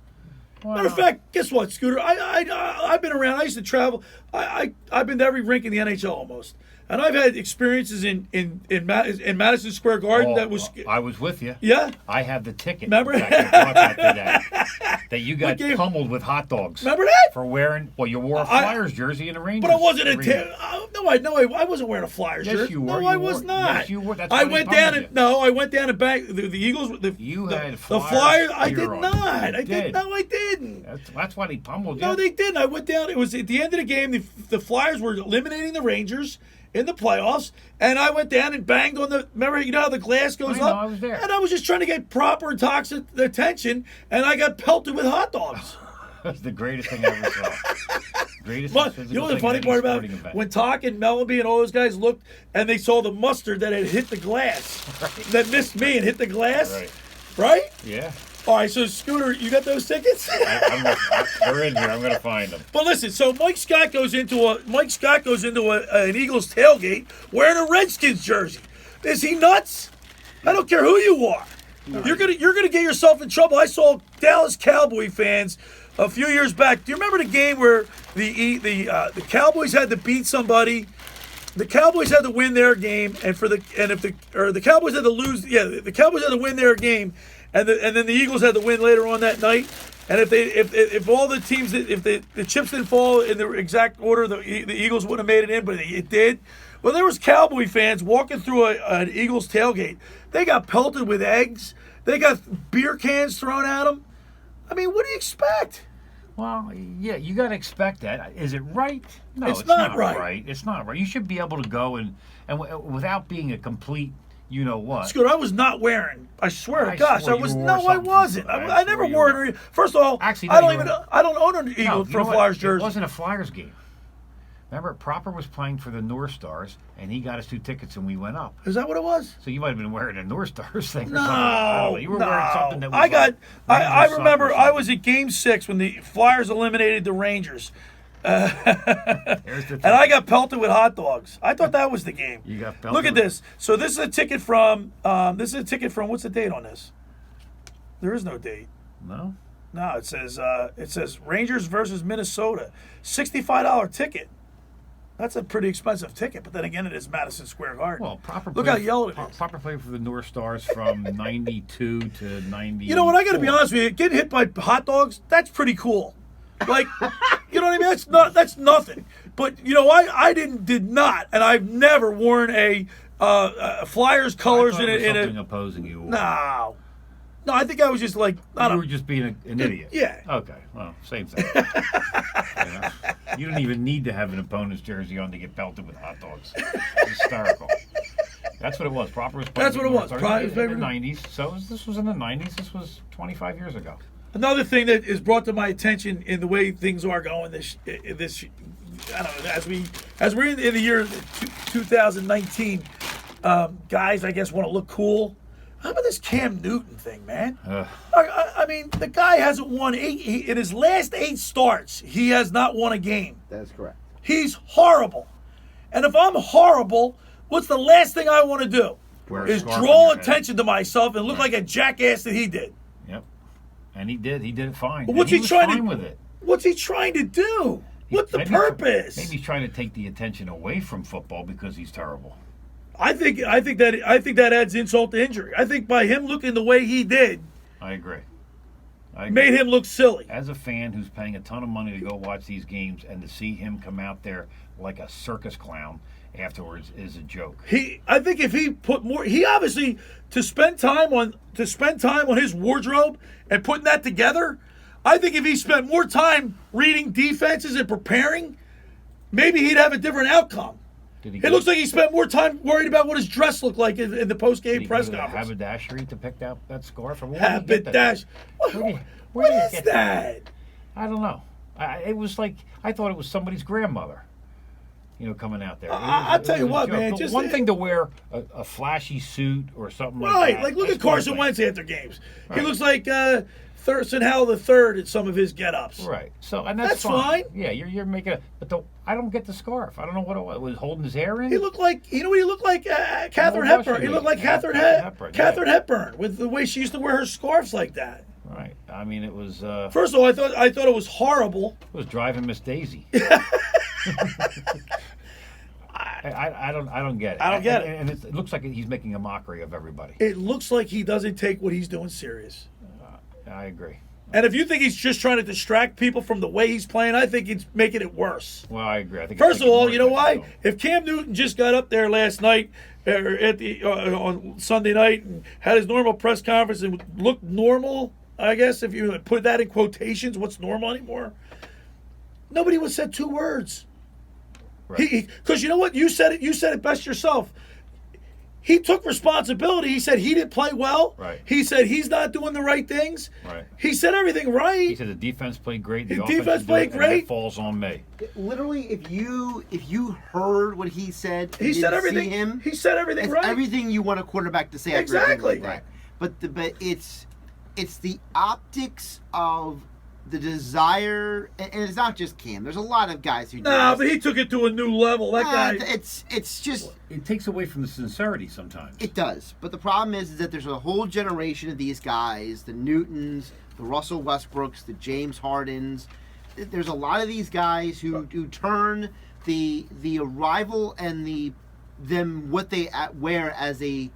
B: Well,
A: Matter of fact, guess what, Scooter? I've been around. I used to travel. I've been to every rink in the NHL almost, and I've had experiences in Madison Square Garden that was.
B: I was with you.
A: Yeah.
B: I have the ticket.
A: Remember?
B: In fact, I brought that today. That you got
A: game?
B: pummeled with hot dogs.
A: Remember that?
B: For wearing, well, you wore a
A: I-
B: Flyers jersey in a Rangers.
A: But I wasn't a
B: arena.
A: I wasn't wearing a Flyers
B: Yes,
A: jersey.
B: you were.
A: No, I
B: You
A: was
B: wore-
A: not.
B: yes, you were. That's
A: I
B: why they
A: went down
B: pummeled
A: and
B: you.
A: I went down and back. The Eagles.
B: You
A: the,
B: had
A: the
B: Flyers
A: Flyers. I
B: gear
A: did
B: on.
A: not.
B: You
A: I did.
B: did.
A: No, I didn't.
B: That's why they pummeled you.
A: No, they didn't. I went down. It was at the end of the game. The Flyers were eliminating the Rangers in the playoffs, and I went down and banged on the. Remember, you know how the glass goes
B: I know,
A: up?
B: I was there.
A: And I was just trying to get proper and toxic attention, and I got pelted with hot dogs.
B: That's the greatest thing I ever saw. Greatest
A: But
B: physical
A: you know what the
B: thing
A: funny
B: in any
A: part about
B: sporting
A: it?
B: event.
A: When Talk and Mellby and all those guys looked and they saw the mustard that had hit the glass, that missed me and hit the glass,
B: Right.
A: right?
B: Yeah.
A: All right, so Scooter, you got those tickets?
B: They're in here. I'm going to find them.
A: But listen, so Mike Scott goes into an Eagles tailgate wearing a Redskins jersey. Is he nuts? I don't care who you are. You're gonna get yourself in trouble. I saw Dallas Cowboy fans a few years back. Do you remember the game where the Cowboys had to beat somebody? The Cowboys had to win their game, and the Cowboys had to lose. Yeah, the Cowboys had to win their game, and then the Eagles had to win later on that night. And if all the teams if the chips didn't fall in the exact order, the Eagles wouldn't have made it in, but it did. Well, there was Cowboy fans walking through an Eagles tailgate. They got pelted with eggs. They got beer cans thrown at them. I mean, what do you expect?
B: Well, yeah, you got to expect that. Is it right? No,
A: It's
B: it's
A: not
B: not
A: right.
B: right. It's not right. You should be able to go and without being a complete, you know what.
A: Scoot, I was not wearing. I swear to
B: I
A: gosh,
B: swore
A: I was.
B: you wore
A: No, I
B: something.
A: wasn't.
B: I
A: I never
B: swore you
A: wore
B: were.
A: it. First of all,
B: Actually,
A: I
B: no,
A: don't
B: you
A: even. I don't own an Eagle
B: No,
A: for
B: you
A: a
B: know what?
A: Flyers jersey.
B: It wasn't a Flyers game. Remember, Proper was playing for the North Stars, and he got us 2 tickets, and we went up.
A: Is that what it was?
B: So you might have been wearing a North Stars thing or something. I don't
A: No,
B: know. You were wearing something that was
A: I got.
B: like
A: I
B: Rangers
A: remember.
B: something.
A: I was at Game 6 when the Flyers eliminated the Rangers,
B: There's the
A: and I got pelted with hot dogs. I thought that was the game.
B: You got pelted
A: Look at
B: with-
A: this. So this is a ticket from. This is a ticket from. What's the date on this? There is no date.
B: No?
A: No, it says Rangers versus Minnesota, $65 ticket. That's a pretty expensive ticket, but then again, it is Madison Square Garden.
B: Well, Proper
A: Look
B: played-
A: how yellow it is.
B: Proper played for the North Stars from 92 to 90.
A: You know what? I got to be honest with you. Getting hit by hot dogs, that's pretty cool. Like, you know what I mean? That's nothing. But you know, I did not, and I've never worn a Flyers colors
B: I thought
A: in
B: it was
A: a.
B: something opposing you.
A: No. No, I think I was just like, I
B: You
A: don't
B: were just being an idiot.
A: Yeah.
B: Okay. Well, same thing. You don't even need to have an opponent's jersey on to get pelted with hot dogs. It's hysterical. That's what it was. Proper was
A: That's what it was.
B: Proper
A: Proper-
B: in the 90s. So this was in the 90s. This was 25 years ago.
A: Another thing that is brought to my attention in the way things are going this I don't know, as we're in the year 2019, guys I guess want to look cool. How about this Cam Newton thing, man? I mean, the guy hasn't won in his last 8 starts. He has not won a game.
C: That's correct.
A: He's horrible. And if I'm horrible, what's the last thing I want to do?
B: Wear a
A: Is
B: scarf on
A: draw
B: your head.
A: attention to myself and look like a jackass that he did.
B: Yep. And he did. He did it fine.
A: But
B: And
A: what's
B: he
A: he
B: was
A: trying
B: fine
A: to
B: with it.
A: What's he trying to do? What's the purpose?
B: Maybe he's trying to take the attention away from football because he's terrible.
A: I think that adds insult to injury. I think by him looking the way he did,
B: I agree.
A: made him look silly.
B: As a fan who's paying a ton of money to go watch these games and to see him come out there like a circus clown afterwards is a joke.
A: I think if he put more, he obviously to spend time on his wardrobe and putting that together. I think if he spent more time reading defenses and preparing, maybe he'd have a different outcome. It looks like he spent more time worried about what his dress looked like in the post-game press conference.
B: Haberdashery to pick out that scarf?
A: Haberdashery. What is that?
B: I don't know. It was like I thought it was somebody's grandmother. Coming out there.
A: I'll tell you what,
B: joke.
A: man.
B: But
A: Just
B: one thing to wear a flashy suit or something like
A: right,
B: that.
A: like look
B: That's
A: at Carson
B: one
A: Wentz
B: thing.
A: after games.
B: Right.
A: He looks like Thurston Howell III at some of his get-ups.
B: Right. So and that's
A: fine.
B: Yeah, you're making a. But I don't get the scarf. I don't know what it was holding his hair in.
A: He looked like, you know what he looked like? Catherine
B: Well,
A: Hepburn. He looked like
B: Catherine Hepburn,
A: Catherine
B: yeah.
A: Hepburn with the way she used to wear her scarves like that.
B: Right. I mean, it was.
A: First of all, I thought it was horrible.
B: It was driving Miss Daisy. I don't get it.
A: I don't get it.
B: And it looks like he's making a mockery of everybody.
A: It looks like he doesn't take what he's doing serious.
B: I agree.
A: And if you think he's just trying to distract people from the way he's playing, I think it's making it worse.
B: Well, I agree. I think
A: First of all, you know why?
B: Though.
A: If Cam Newton just got up there last night on Sunday night and had his normal press conference and looked normal, I guess if you put that in quotations, what's normal anymore? Nobody would have said 2 words.
B: Right.
A: Because you know what? You said it best yourself. He took responsibility. He said he didn't play well.
B: Right.
A: He said he's not doing the right things.
B: Right.
A: He said everything right.
B: He said the defense played great. The
A: The
B: offense
A: defense
B: did
A: played
B: it, and
A: great.
B: that falls on me.
C: Literally, if you heard what he said,
A: He
C: and
A: said
C: didn't see
A: everything.
C: him,
A: He said everything
C: it's
A: right.
C: everything you want a quarterback to say. After a game
A: Exactly.
C: like that. But it's the optics of the desire, and it's not just Cam. There's a lot of guys who do
A: No,
C: this.
A: but he took it to a new level. That guy.
C: It's just.
B: It takes away from the sincerity sometimes.
C: It does, but the problem is that there's a whole generation of these guys, the Newtons, the Russell Westbrooks, the James Hardens. There's a lot of these guys who turn the arrival and them what they wear as an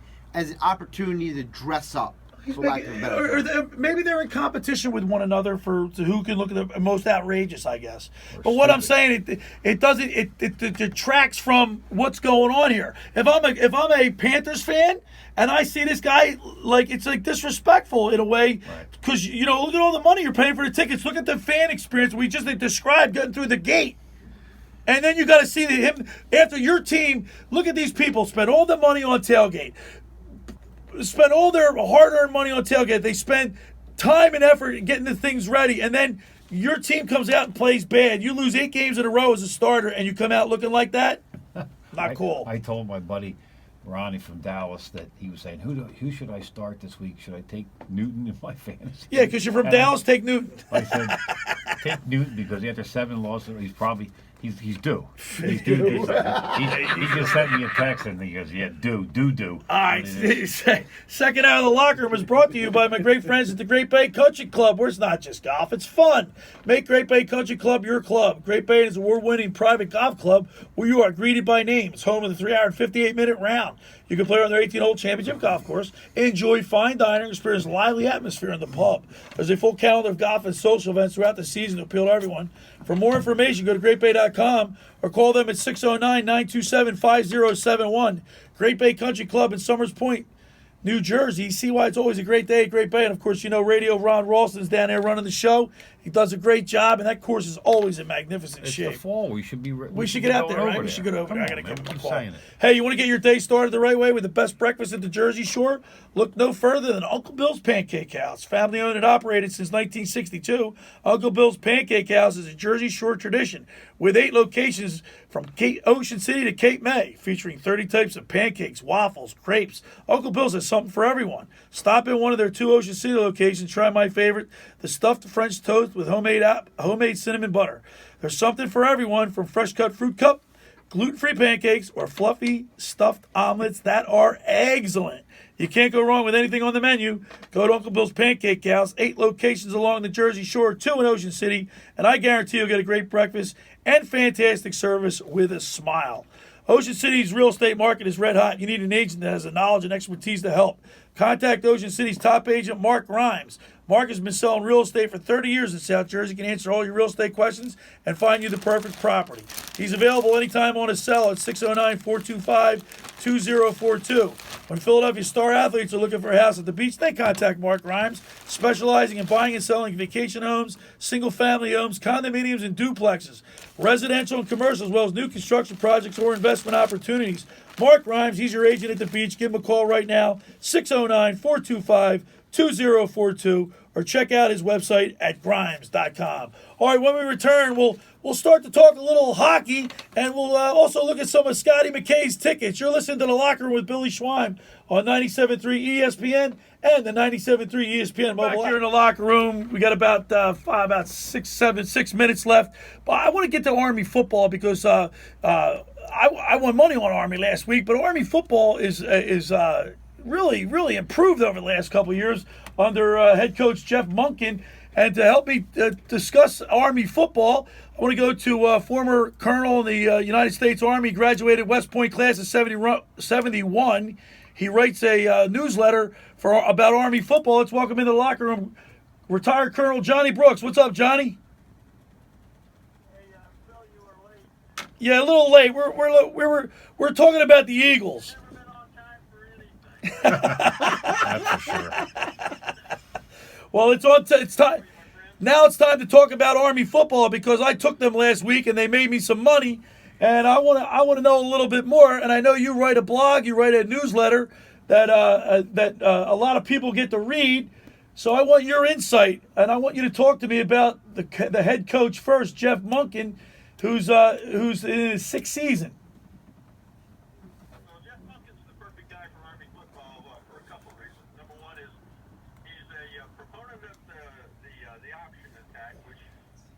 C: opportunity to dress up. For lack of a better
A: Or
C: term.
A: maybe they're in competition with one another to who can look at the most outrageous, I guess. But what I'm saying, it doesn't it detracts from what's going on here. If I'm a Panthers fan and I see this guy, it's like disrespectful in a way, because look at all the money you're paying for the tickets. Look at the fan experience we just described getting through the gate. And then you got to see him after your team. Look at these people spend all the money on tailgate. Spend all their hard-earned money on tailgate. They spend time and effort getting the things ready, and then your team comes out and plays bad. You lose 8 games in a row as a starter, and you come out looking like that? Not cool.
B: I told my buddy Ronnie from Dallas that he was saying, who should I start this week? Should I take Newton in my fantasy?
A: Yeah, because you're from Dallas, take Newton.
B: I said, take Newton because after 7 losses, he's probably he's due. He's due. He just sent me a text and he goes, yeah, due.
A: All right, second out of the locker room is brought to you by my great friends at the Great Bay Country Club, where it's not just golf, it's fun. Make Great Bay Country Club your club. Great Bay is an award-winning private golf club where you are greeted by name. It's home of the 3-hour and 58-minute round. You can play on their 18-hole championship golf course, enjoy fine dining, and experience a lively atmosphere in the pub. There's a full calendar of golf and social events throughout the season to appeal to everyone. For more information, go to greatbay.com or call them at 609-927-5071. Great Bay Country Club in Summers Point. New Jersey. See why it's always a great day, great bay. And of course, you know, Radio Ron Ralston's down there running the show. He does a great job, and that course is always in magnificent
B: It's
A: shape.
B: the fall. We should be.
A: We should get out there, right? We should get over
B: Come
A: there. I
B: on,
A: gotta
B: man.
A: give him a
B: I'm
A: call.
B: saying it.
A: Hey, you want to get your day started the right way with the best breakfast at the Jersey Shore? Look no further than Uncle Bill's Pancake House. Family owned and operated since 1962, Uncle Bill's Pancake House is a Jersey Shore tradition with 8 locations from Ocean City to Cape May, featuring 30 types of pancakes, waffles, crepes. Uncle Bill's has something for everyone. Stop in one of their 2 Ocean City locations. Try my favorite, the stuffed French toast with homemade cinnamon butter. There's something for everyone, from fresh cut fruit cup, gluten-free pancakes, or fluffy stuffed omelets that are excellent. You can't go wrong with anything on the menu. Go to Uncle Bill's Pancake House, 8 locations along the Jersey Shore, 2 in Ocean City, and I guarantee you'll get a great breakfast and fantastic service with a smile. Ocean City's real estate market is red hot. You need an agent that has the knowledge and expertise to help. Contact Ocean City's top agent, Mark Grimes. Mark has been selling real estate for 30 years in South Jersey. He can answer all your real estate questions and find you the perfect property. He's available anytime on his cell at 609-425-2042. When Philadelphia star athletes are looking for a house at the beach, they contact Mark Grimes, specializing in buying and selling vacation homes, single-family homes, condominiums, and duplexes, residential and commercial, as well as new construction projects or investment opportunities. Mark Grimes, he's your agent at the beach. Give him a call right now, 609-425-2042, or check out his website at grimes.com. All right, when we return, we'll start to talk a little hockey, and we'll also look at some of Scotty McKay's tickets. You're listening to The Locker Room with Billy Schweim on 97.3 ESPN and the 97.3 ESPN mobile app. Here in the locker room, we got about 6 minutes left. But I want to get to Army football because I won money on Army last week, but Army football is really improved over the last couple of years under head coach Jeff Monken. And to help me discuss Army football, I want to go to former colonel in the United States Army, graduated West Point class of 71. He writes a newsletter about Army football. Let's welcome into the locker room retired Colonel Johnny Brooks. What's up, Johnny?
D: Hey, Phil, you were late.
A: Yeah, a little late. We're talking about the Eagles.
D: Never been on time for anything.
B: That's for sure.
A: Well, it's time. Now it's time to talk about Army football because I took them last week and they made me some money, and I want to know a little bit more. And I know you write a blog, you write a newsletter that a lot of people get to read. So I want your insight, and I want you to talk to me about the head coach first, Jeff Monken, who's in his 6th season.
D: Well, Jeff Monken's the perfect guy for Army football for a couple of reasons. Number one is he's a proponent of the option attack, which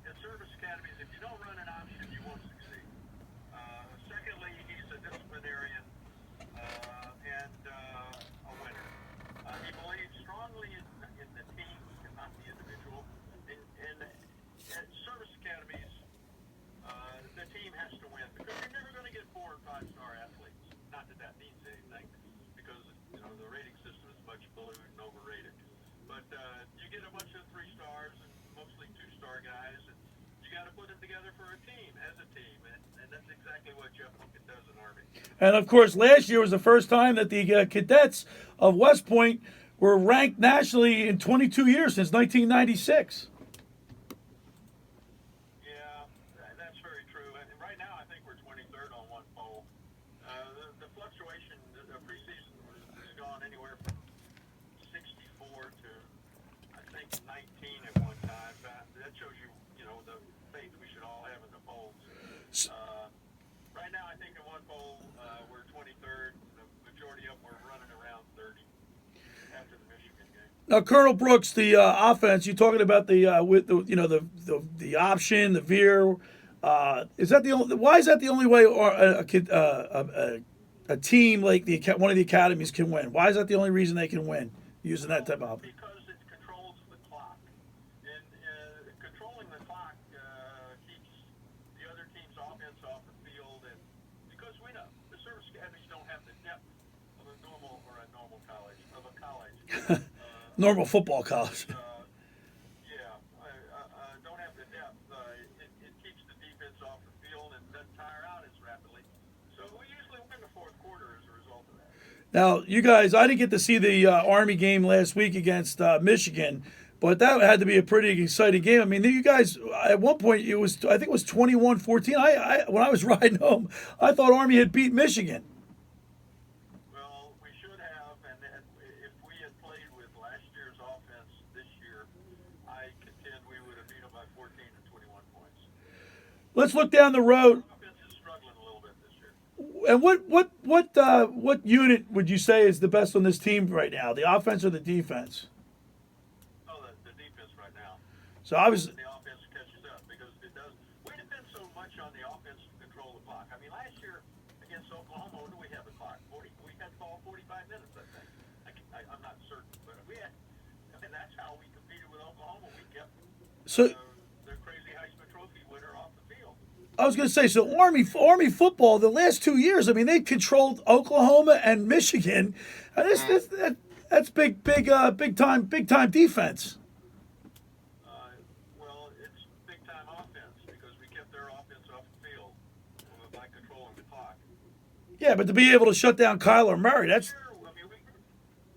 D: in service academies, if you don't run an option, you won't succeed. Secondly, he's a disciplinarian and a winner. He believes strongly in the team and not the individual. In at service academies, the team has to win because you're never going to get 4 or 5-star athletes. Not that that means anything, because the rating system is much ballooned and overrated. But you get a bunch of 3 stars and mostly 2-star guys, and you got to put them together for a team, as a team, and that's exactly what Jeff Monken does in Army.
A: And of course, last year was the first time that the cadets of West Point were ranked nationally in 22 years, since 1996.
D: Yeah, that's very true. And right now, I think we're 23rd on one poll. The fluctuation, the preseason has gone anywhere from 64 to, I think, 19 at one time. That shows you, the faith we should all have in the polls. Right now, I think in one poll, we're 23rd. The majority of them were running around 30 after the Michigan game.
A: Now, Colonel Brooks, the offense you're talking about the option, the veer. Is that the only? Why is that the only way a team like one of the academies can win? Why is that the only reason they can win using that type of?
D: Because it controls the clock, and controlling the clock keeps the other team's offense off the field, and because we know the service academies don't have the depth of a normal college.
A: Normal football college.
D: Don't have the depth. It keeps the defense off the field and doesn't tire out as rapidly. So we usually win the fourth quarter as a result of that.
A: Now, you guys, I didn't get to see the Army game last week against Michigan, but that had to be a pretty exciting game. I mean, you guys, at one point, I think it was 21-14. When I was riding home, I thought Army had beat Michigan.
D: Well, we should have, and then if we had played with last year's offense this year, I contend we would have beat them by 14 to 21 points.
A: Let's look down the road.
D: Offense is struggling a little bit this year.
A: And what unit would you say is the best on this team right now? The offense or the defense?
D: Oh, the defense right now.
A: So I was.
D: The offense catches up because it does. We depend so much on the offense to control the clock. I mean, last year against Oklahoma, what do we have the clock? 40. We had the ball 45 minutes, I think. I'm not certain, but we had. I mean, that's how we competed with Oklahoma. We kept the crazy Heisman Trophy winner off the field.
A: I was going to say, so Army football, the last 2 years, I mean, they controlled Oklahoma and Michigan. That's big time defense.
D: Well, it's big time offense because we kept their offense off the field by controlling the clock.
A: Yeah, but to be able to shut down Kyler Murray, that's.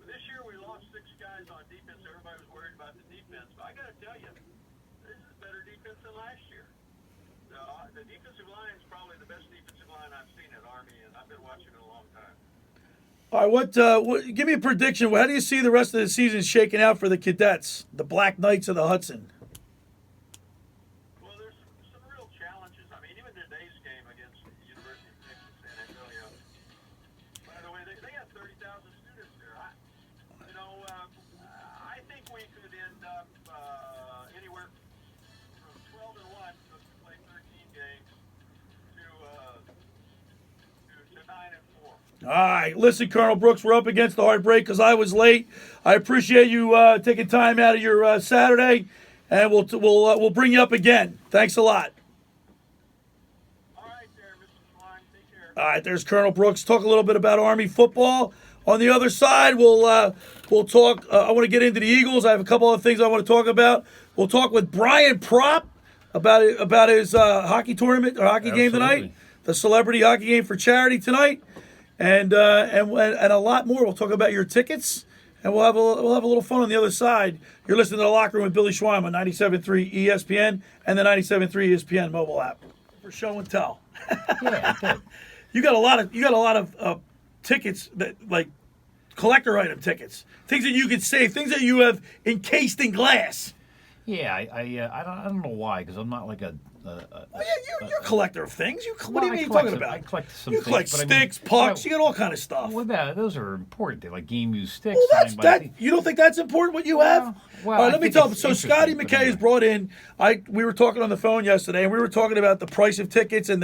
D: This year we lost 6 guys on defense. Everybody was worried about the defense, but I got to tell you, this is a better defense than last year. The defensive line is probably the best defensive line I've seen at Army, and I've been watching it a long time.
A: All right, what? Give me a prediction. How do you see the rest of the season shaking out for the Cadets, the Black Knights of the Hudson?
D: Well, there's some real challenges. I mean, even today's game against the University of Texas San Antonio. By the way, they have 30,000 students there. I think we could end up anywhere from 12 and 1 because we play 13 games to 9 and 4.
A: All right, listen, Colonel Brooks, we're up against the hard break because I was late. I appreciate you taking time out of your Saturday, and we'll bring you up again. Thanks a lot.
D: All right, there, Mr. Swan. Take care.
A: All right, there's Colonel Brooks. Talk a little bit about Army football. On the other side, we'll talk. I want to get into the Eagles. I have a couple of things I want to talk about. We'll talk with Brian Propp about his hockey tournament or hockey game tonight, the celebrity hockey game for charity tonight, and a lot more. We'll talk about your tickets, and we'll have a little fun on the other side. You're listening to The Locker Room with Billy Schweim on 97.3 ESPN and the 97.3 ESPN mobile app for show and tell.
B: Yeah,
A: You got a lot of tickets that like collector item tickets, things that you could save, things that you have encased in glass.
B: yeah. I don't know why, because I'm not like a.
A: You're a collector of things. What do you mean you're talking about?
B: I collect some
A: you
B: things.
A: collect
B: but I mean,
A: sticks, pucks. You got all kind of stuff.
B: Well, those are important. They're like game used sticks.
A: Well, that's
B: signed by
A: that. You don't think that's important? What you have?
B: Well,
A: All right,
B: I
A: let me
B: think
A: tell you.
B: it's
A: So Scotty
B: interesting, but
A: McKay has
B: anyway.
A: brought in. We were talking on the phone yesterday, and we were talking about the price of tickets and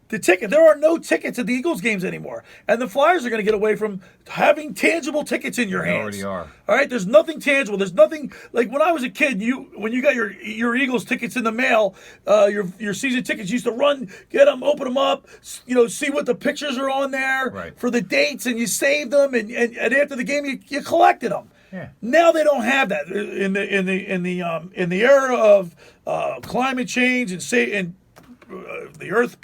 A: the ticket. There are no tickets at the Eagles games anymore, and the Flyers are going to get away from having tangible tickets in your
B: They
A: hands.
B: already are.
A: All right, there's nothing tangible. There's nothing like when I was a kid. When you got your Eagles tickets in the mail, your season tickets, you used to run, get them, open them up, see what the pictures are on there
B: Right.
A: for the dates, and you saved them, and after the game you collected them.
B: Yeah.
A: Now they don't have that in the era of climate change and the earth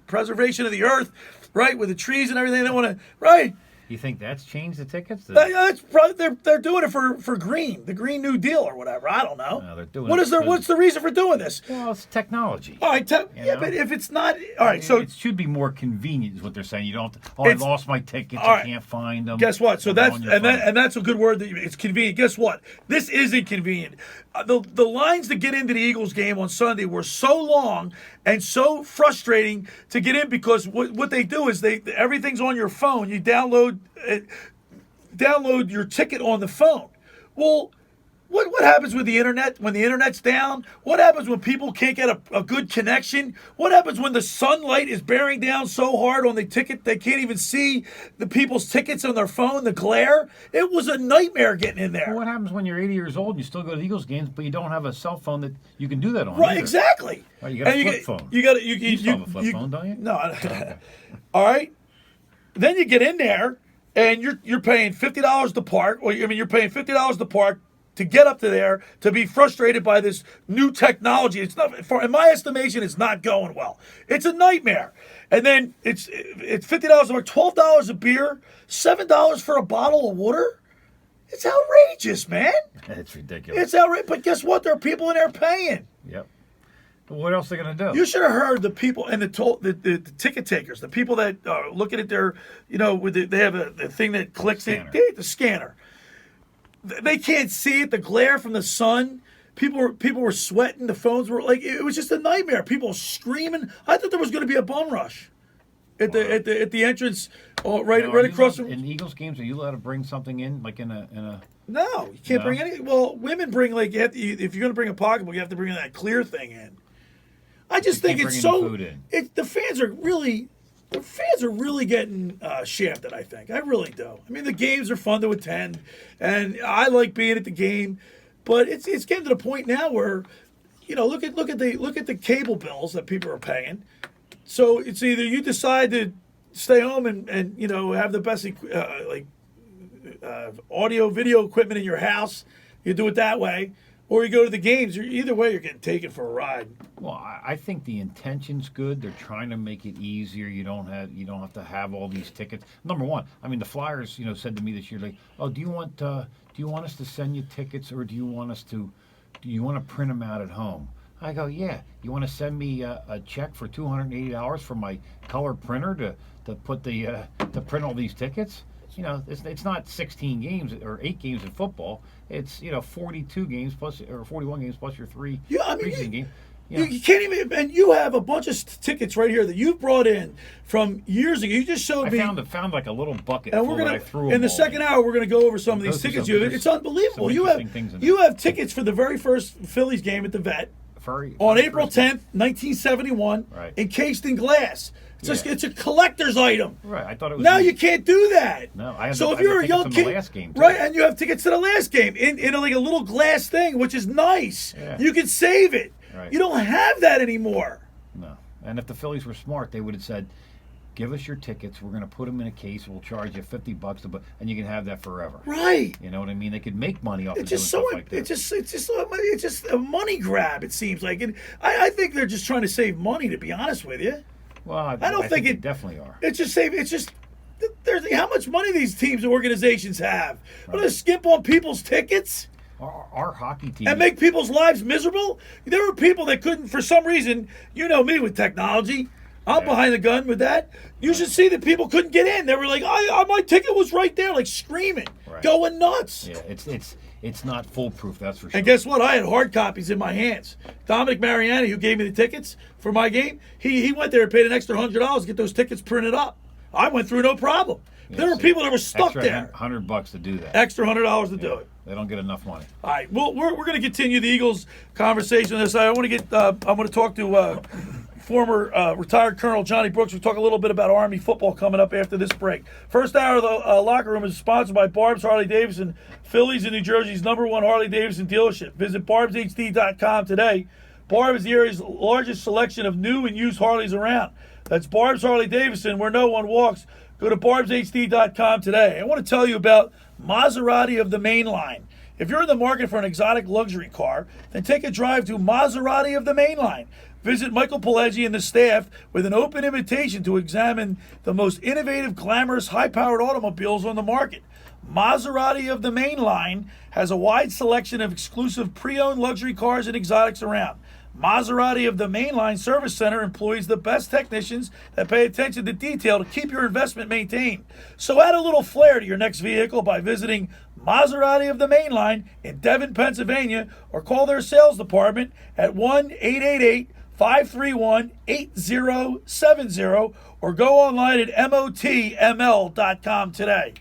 A: preservation of the earth, right, with the trees and everything. They want to, right.
B: You think that's changed the tickets?
A: That's probably they're doing it for green, the Green New Deal or whatever. I don't know.
B: No, they're doing
A: What
B: it
A: is there?
B: for-
A: What's the reason for doing this?
B: Well, it's technology.
A: All right,
B: know?
A: but if it's not, all right. So
B: it should be more convenient, is what they're saying. You don't. I
A: It's-
B: lost my tickets.
A: all right.
B: I can't find them.
A: guess what? So
B: They're
A: that's
B: on your phone.
A: and that's a good word. It's convenient. Guess what? This isn't convenient. The lines to get into the Eagles game on Sunday were so long and so frustrating to get in because what they do is everything's on your phone. You download your ticket on the phone. Well, what happens with the internet when the internet's down? What happens when people can't get a good connection? What happens when the sunlight is bearing down so hard on the ticket they can't even see the people's tickets on their phone, the glare? It was a nightmare getting in there.
B: Well, what happens when you're 80 years old and you still go to Eagles games, but you don't have a cell phone that you can do that on?
A: Right,
B: either?
A: exactly.
B: Well, you got a
A: And
B: flip phone.
A: You got
B: You still have a flip phone, don't you?
A: No. All right. Then you get in there, and you're paying $50 to park. Or you're paying $50 to park to get up to there, to be frustrated by this new technology. It's not, in my estimation, it's not going well. It's a nightmare. And then it's $50 or $12 a beer, $7 for a bottle of water. It's outrageous, man.
B: It's ridiculous.
A: It's outrageous. But guess what? There are people in there paying.
B: Yep. But what else are they going to do?
A: You should have heard the people and the ticket takers, the people that are looking at their, they have the thing that clicks it, the scanner. They can't see it. The glare from the sun. People were sweating. The phones were like, it was just a nightmare. People screaming. I thought there was going to be a bum rush at the entrance, right across from.
B: In Eagles games, are you allowed to bring something in, like in a?
A: No, you can't bring any. Well, women bring if you're going to bring a pocketbook, you have to bring that clear thing in. I just think it's so. The fans are really getting shafted, I think. I really do. I mean, the games are fun to attend, and I like being at the game, but it's getting to the point now where, look at the cable bills that people are paying. So it's either you decide to stay home and have the best audio video equipment in your house, you do it that way, or you go to the games. Either way, you're getting taken for a ride.
B: Well, I think the intention's good. They're trying to make it easier. You don't have to have all these tickets. Number one, I mean, the Flyers, said to me this year, like, oh, do you want us to send you tickets, or do you want to print them out at home? I go, yeah. You want to send me a check for $280 for my color printer to put to print all these tickets? It's not 16 games or 8 games in football. It's 42 games plus or 41 games plus your 3 preseason games.
A: You can't even, and you have a bunch of tickets right here that you brought in from years ago. You just showed me.
B: I found like a little bucket.
A: And
B: I threw
A: in the second hour, we're gonna go over some of these tickets. It's unbelievable. You have tickets for the very first Phillies game at the Vet on April 10th, 1971,
B: right,
A: encased in glass. It's a collector's item.
B: Right. I thought it was.
A: Now you can't do that.
B: No, I have.
A: So if you're a young kid,
B: last game,
A: right, and you have tickets to the last game in like a little glass thing, which is nice.
B: Yeah.
A: You can save it.
B: Right.
A: You don't have that anymore.
B: No. And if the Phillies were smart, they would have said, "Give us your tickets. We're going to put them in a case. We'll charge you $50 and you can have that forever."
A: Right.
B: You know what I mean? They could make money off.
A: It's just so.
B: Like that.
A: It's just a money grab. It seems like, and I think they're just trying to save money. To be honest with you.
B: Well, I
A: don't think
B: they definitely are.
A: It's just there's how much money these teams and organizations have. Right. What, to skimp on people's tickets?
B: Our hockey team
A: and make people's lives miserable. There were people that couldn't, for some reason. You know me with technology. I'm behind the gun with that. You should see that people couldn't get in. They were like, my ticket was right there, like screaming, going nuts.
B: Yeah, it's not foolproof, that's for sure.
A: And guess what? I had hard copies in my hands. Dominic Mariani, who gave me the tickets for my game, he went there and paid an extra $100 to get those tickets printed up. I went through no problem. There were people that were stuck there.
B: $100 to do that.
A: Extra $100 to do it.
B: They don't get enough money.
A: All right. Well, we're going to continue the Eagles conversation on this side. I want to talk to former retired Colonel Johnny Brooks. We'll talk a little bit about Army football coming up after this break. First hour of the locker room is sponsored by Barb's Harley Davidson, Phillies and New Jersey's #1 Harley Davidson dealership. Visit barbshd.com today. Barb is the area's largest selection of new and used Harleys around. That's Barb's Harley Davidson, where no one walks. Go to barbshd.com today. I want to tell you about Maserati of the Main Line. If you're in the market for an exotic luxury car, then take a drive to Maserati of the Main Line. Visit Michael Pileggi and the staff with an open invitation to examine the most innovative, glamorous, high-powered automobiles on the market. Maserati of the Main Line has a wide selection of exclusive pre-owned luxury cars and exotics around. Maserati of the Main Line Service Center employs the best technicians that pay attention to detail to keep your investment maintained. So add a little flair to your next vehicle by visiting Maserati of the Main Line in Devon, Pennsylvania, or call their sales department at 1-888-531-8070 or go online at motml.com today.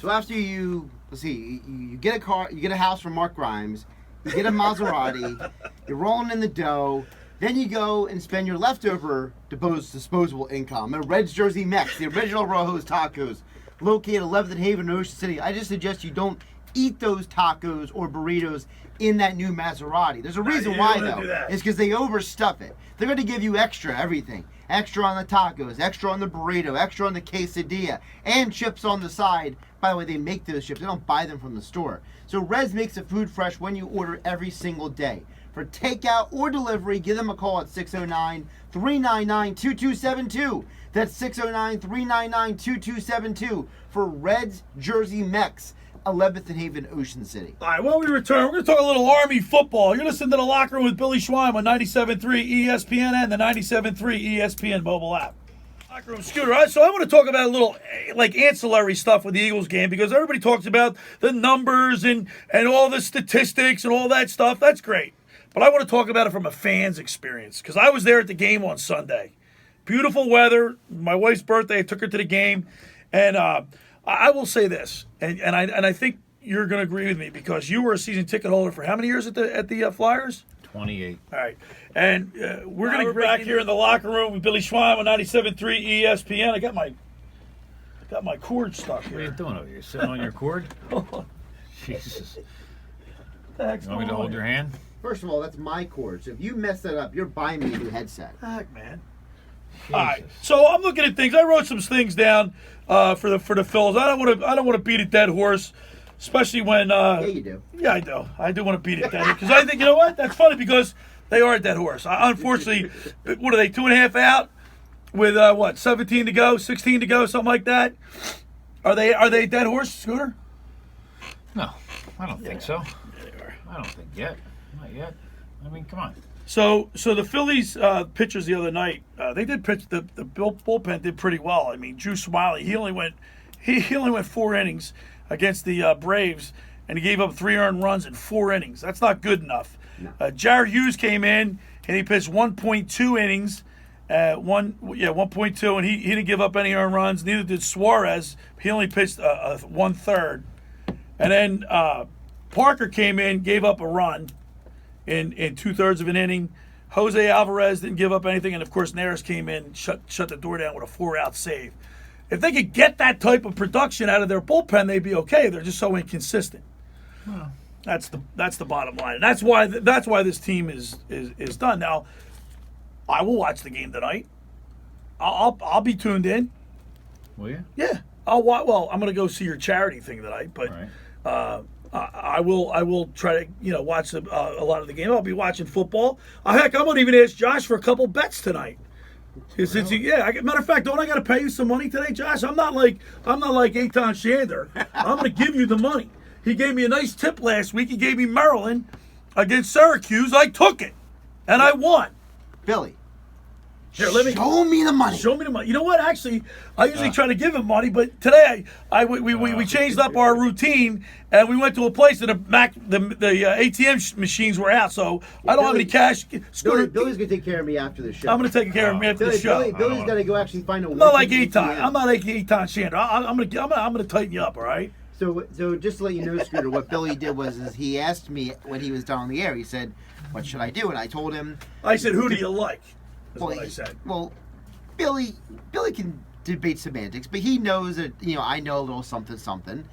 C: So after you get a car, you get a house from Mark Grimes, you get a Maserati, you're rolling in the dough, then you go and spend your leftover disposable income at Red's Jersey Mex, the original Rojo's Tacos, located 11th and Haven in Ocean City. I just suggest you don't eat those tacos or burritos in that new Maserati. There's a reason
A: you
C: why,
A: don't wanna do
C: though.
A: that.
C: It's because they overstuff it. They're going to give you extra everything. Extra on the tacos, extra on the burrito, extra on the quesadilla, and chips on the side. By the way, they make those chips. They don't buy them from the store. So Reds makes the food fresh when you order every single day. For takeout or delivery, give them a call at 609-399-2272. That's 609-399-2272 for Reds Jersey Mex, 11th and Haven, Ocean City.
A: All right, when we return, we're going to talk a little Army football. You're listening to The Locker Room with Billy Schweim on 97.3 ESPN and the 97.3 ESPN mobile app. Locker Room Scooter. All right, so I want to talk about a little like ancillary stuff with the Eagles game because everybody talks about the numbers and all the statistics and all that stuff. That's great. But I want to talk about it from a fan's experience because I was there at the game on Sunday. Beautiful weather. My wife's birthday. I took her to the game. And I will say this, and I think you're going to agree with me because you were a season ticket holder for how many years at the Flyers?
B: 28.
A: All right. And we're going to be back here in the locker room with Billy Schweim on 97.3 ESPN. I got my cord stuck
B: What are you
A: here.
B: doing over here? Sitting on your cord? Jesus.
A: What the heck's
B: You want me
A: going
B: to
A: on
B: hold
A: here?
B: your hand?
C: First of all, that's my cord. So if you mess that up, you're buying me a new headset.
A: Heck, man.
B: Jesus.
A: All right, so I'm looking at things. I wrote some things down for the Phils. I don't want to beat a dead horse, especially when.
C: Yeah, you do.
A: Yeah, I do. I do want to beat a dead horse because I think you know what? That's funny because they are a dead horse. Unfortunately, what are they 2.5 out with 17 to go, 16 to go, something like that? Are they a dead horse, Scooter?
B: No, I don't think so.
A: Yeah, they are.
B: I don't think yet. Not yet. I mean, come on.
A: So the Phillies pitchers the other night, they did pitch. The bullpen did pretty well. I mean, Drew Smiley, he only went 4 innings against the Braves, and he gave up 3 earned runs in 4 innings. That's not good enough.
C: No.
A: Jared Hughes came in and he pitched 1.2 innings, 1.2, and he didn't give up any earned runs. Neither did Suarez. He only pitched 1/3, and then Parker came in, gave up a run in 2/3 of an inning. Jose Alvarez didn't give up anything, and of course Neris came in, shut the door down with a 4-out save. If they could get that type of production out of their bullpen, they'd be okay. They're just so inconsistent.
B: Well,
A: That's the bottom line. And that's why this team is done. Now, I will watch the game tonight. I'll be tuned in.
B: will you?
A: Yeah, I'll watch. Well, I'm going to go see your charity thing tonight, but.
B: Right.
A: I will try to watch a lot of the game. I'll be watching football. Heck, I'm gonna even ask Josh for a couple bets tonight. Since matter of fact, don't I got to pay you some money today, Josh? I'm not like Eitan Shander. I'm gonna give you the money. He gave me a nice tip last week. He gave me Maryland against Syracuse. I took it, and I won.
C: Billy,
A: Here, let me
C: show me the money.
A: show me the money. You know what? Actually, I usually try to give him money, but today we changed up our routine and we went to a place that the ATM machines were out, so I don't have any cash. Scooter,
C: Billy's gonna take care of me after the show.
A: I'm going to take care of me after the show.
C: Billy's got to go actually find a.
A: I'm not like Eitan. I'm not like Eitan Shander. I'm going to tighten you up. All right.
C: So just to let you know, Scooter, what Billy did was he asked me when he was down on the air. He said, "What should I do?" And I told him.
A: I said, "Who do you like?" That's what I
C: he-
A: said.
C: Well, Billy can debate semantics, but he knows that I know a little something.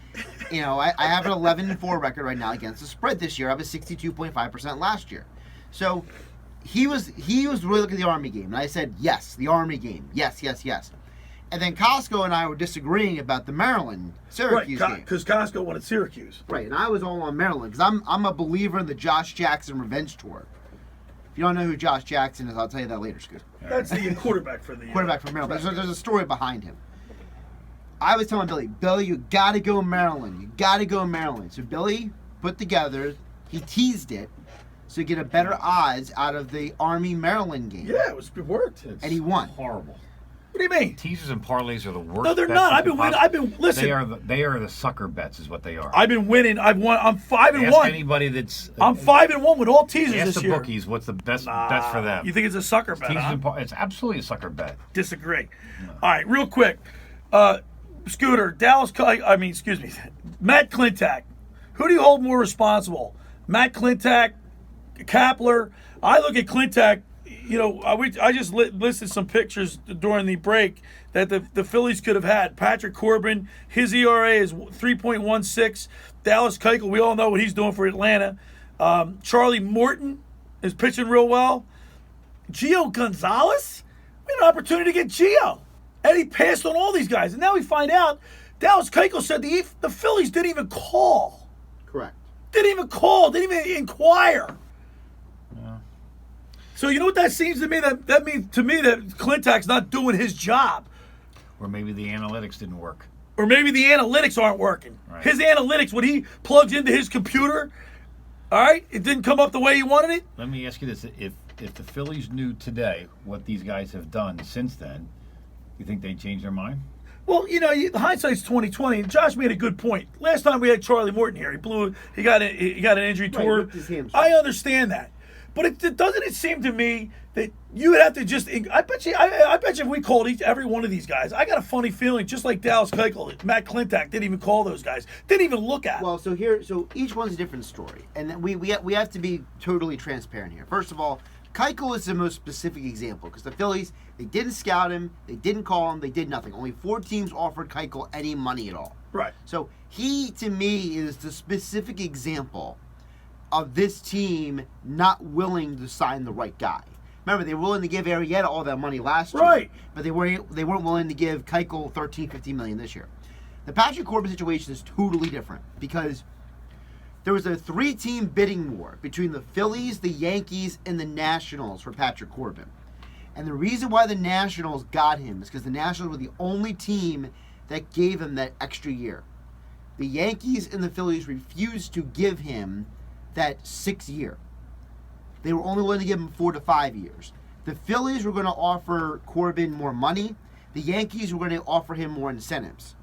C: I have an 11-4 record right now against the spread this year. I was 62.5% last year. So he was really looking at the Army game, and I said yes, the Army game, yes. And then Costco and I were disagreeing about the Maryland Syracuse game.
A: Because Costco won at Syracuse.
C: Right, and I was all on Maryland because I'm a believer in the Josh Jackson revenge tour. If you don't know who Josh Jackson is, I'll tell you that later, Scooter.
A: That's the quarterback for the
C: Quarterback from Maryland. There's a story behind him. I was telling Billy, you got to go Maryland. You got to go Maryland. So Billy put together, he teased it, so you get a better odds out of the Army-Maryland game.
A: Yeah, it worked.
B: It's
C: And he won.
B: Horrible.
A: What do you mean?
B: Teasers and parlays are the worst.
A: No, they're
B: bets
A: not.
B: you
A: I've been
B: could
A: winning.
B: possibly-
A: Listen.
B: They are the sucker bets, is what they are.
A: I've been winning. I'm 5-1.
B: Ask anybody that's.
A: I'm 5-1 with all teasers
B: Ask
A: this
B: the
A: year.
B: bookies what's the best bet for them.
A: You think it's a sucker bet?
B: Teasers
A: Huh?
B: and it's absolutely a sucker bet.
A: Disagree. All right, real quick. Scooter, excuse me, Matt Klintak. Who do you hold more responsible? Matt Klintak, Kapler? I look at Klintak, I just listed some pictures during the break that the Phillies could have had. Patrick Corbin, his ERA is 3.16. Dallas Keuchel, we all know what he's doing for Atlanta. Charlie Morton is pitching real well. Gio Gonzalez, we had an opportunity to get Gio, and he passed on all these guys. And now we find out Dallas Keuchel said the Phillies didn't even call.
C: Correct.
A: Didn't even call. Didn't even inquire. Yeah. So you know what that seems to me? That means to me that Clintack's not doing his job.
B: Or maybe the analytics didn't work.
A: Or maybe the analytics aren't working.
B: Right.
A: His analytics, when he plugs into his computer, all right, it didn't come up the way he wanted it.
B: Let me ask you this: if the Phillies knew today what these guys have done since then, you think they'd change their mind?
A: Well, you know, hindsight's 2020, and Josh made a good point. Last time we had Charlie Morton here, he got an injury
C: Right,
A: tour.
C: ripped his hamstring.
A: I understand that, but doesn't it seem to me that you would have to just? I bet you if we called every one of these guys, I got a funny feeling, just like Dallas Keuchel, Matt Clintack didn't even call those guys, didn't even look at.
C: Well, so each one's a different story, and then we have to be totally transparent here. First of all, Keuchel is the most specific example because the Phillies, they didn't scout him, they didn't call him, they did nothing. Only 4 teams offered Keuchel any money at all.
A: Right.
C: So he, to me, is the specific example of this team not willing to sign the right guy. Remember, they were willing to give Arrieta all that money last year,
A: Right.
C: but they weren't willing to give Keuchel $13-15 million this year. The Patrick Corbin situation is totally different because there was a 3-team bidding war between the Phillies, the Yankees, and the Nationals for Patrick Corbin. And the reason why the Nationals got him is because the Nationals were the only team that gave him that extra year. The Yankees and the Phillies refused to give him that 6th year. They were only willing to give him 4 to 5 years. The Phillies were going to offer Corbin more money. The Yankees were going to offer him more incentives.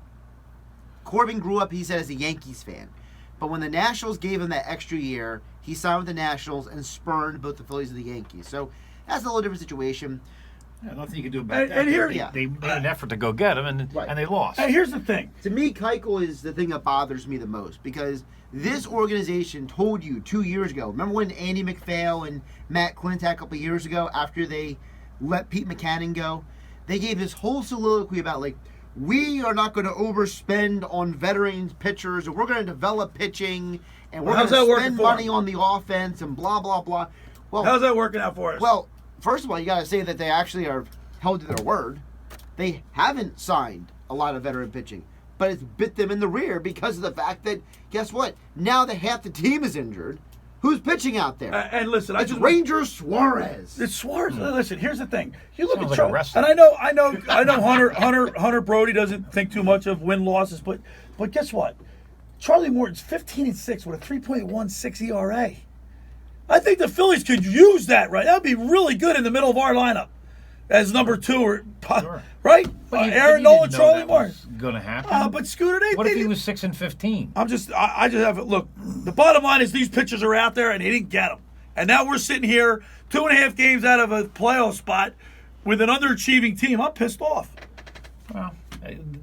C: Corbin grew up, he said, as a Yankees fan. But when the Nationals gave him that extra year, he signed with the Nationals and spurned both the Phillies and the Yankees. So that's a little different situation.
B: Yeah, nothing you can do about that.
A: And here,
B: they made an effort to go get him, and they lost.
A: and here's the thing.
C: To me, Keuchel is the thing that bothers me the most because this organization told you 2 years ago. Remember when Andy McPhail and Matt Clintack a couple years ago, after they let Pete Mackanin go, they gave this whole soliloquy about, like, we are not going to overspend on veteran pitchers, and we're going to develop pitching, and we're
A: How's
C: going
A: that
C: to
A: working
C: spend
A: for
C: money
A: them?
C: on the offense, and blah, blah, blah. Well,
A: How's that working out for us?
C: well, first of all, you got to say that they actually are held to their word. They haven't signed a lot of veteran pitching, but it's bit them in the rear because of the fact that, guess what? Now that half the team is injured, who's pitching out there?
A: and listen,
C: It's Ranger Suarez.
A: It's Suarez. Listen, here's the thing. You look
B: Sounds
A: at
B: like
A: Char-
B: a wrestler.
A: and I know Hunter Brody doesn't think too much of win losses, but guess what? Charlie Morton's 15-6 with a 3.16 ERA. I think the Phillies could use that, right? That'd be really good in the middle of our lineup as number 2 or
B: Sure.
A: right?
B: But
A: Aaron
B: you
A: Nola,
B: didn't know
A: Charlie
B: that
A: Morton.
B: was going to happen.
A: But Scooter,
B: what if he
A: they-
B: was 6-15?
A: I just have it. Look, the bottom line is these pitchers are out there and they didn't get them. And now we're sitting here 2.5 games out of a playoff spot with an underachieving team. I'm pissed off.
B: Well,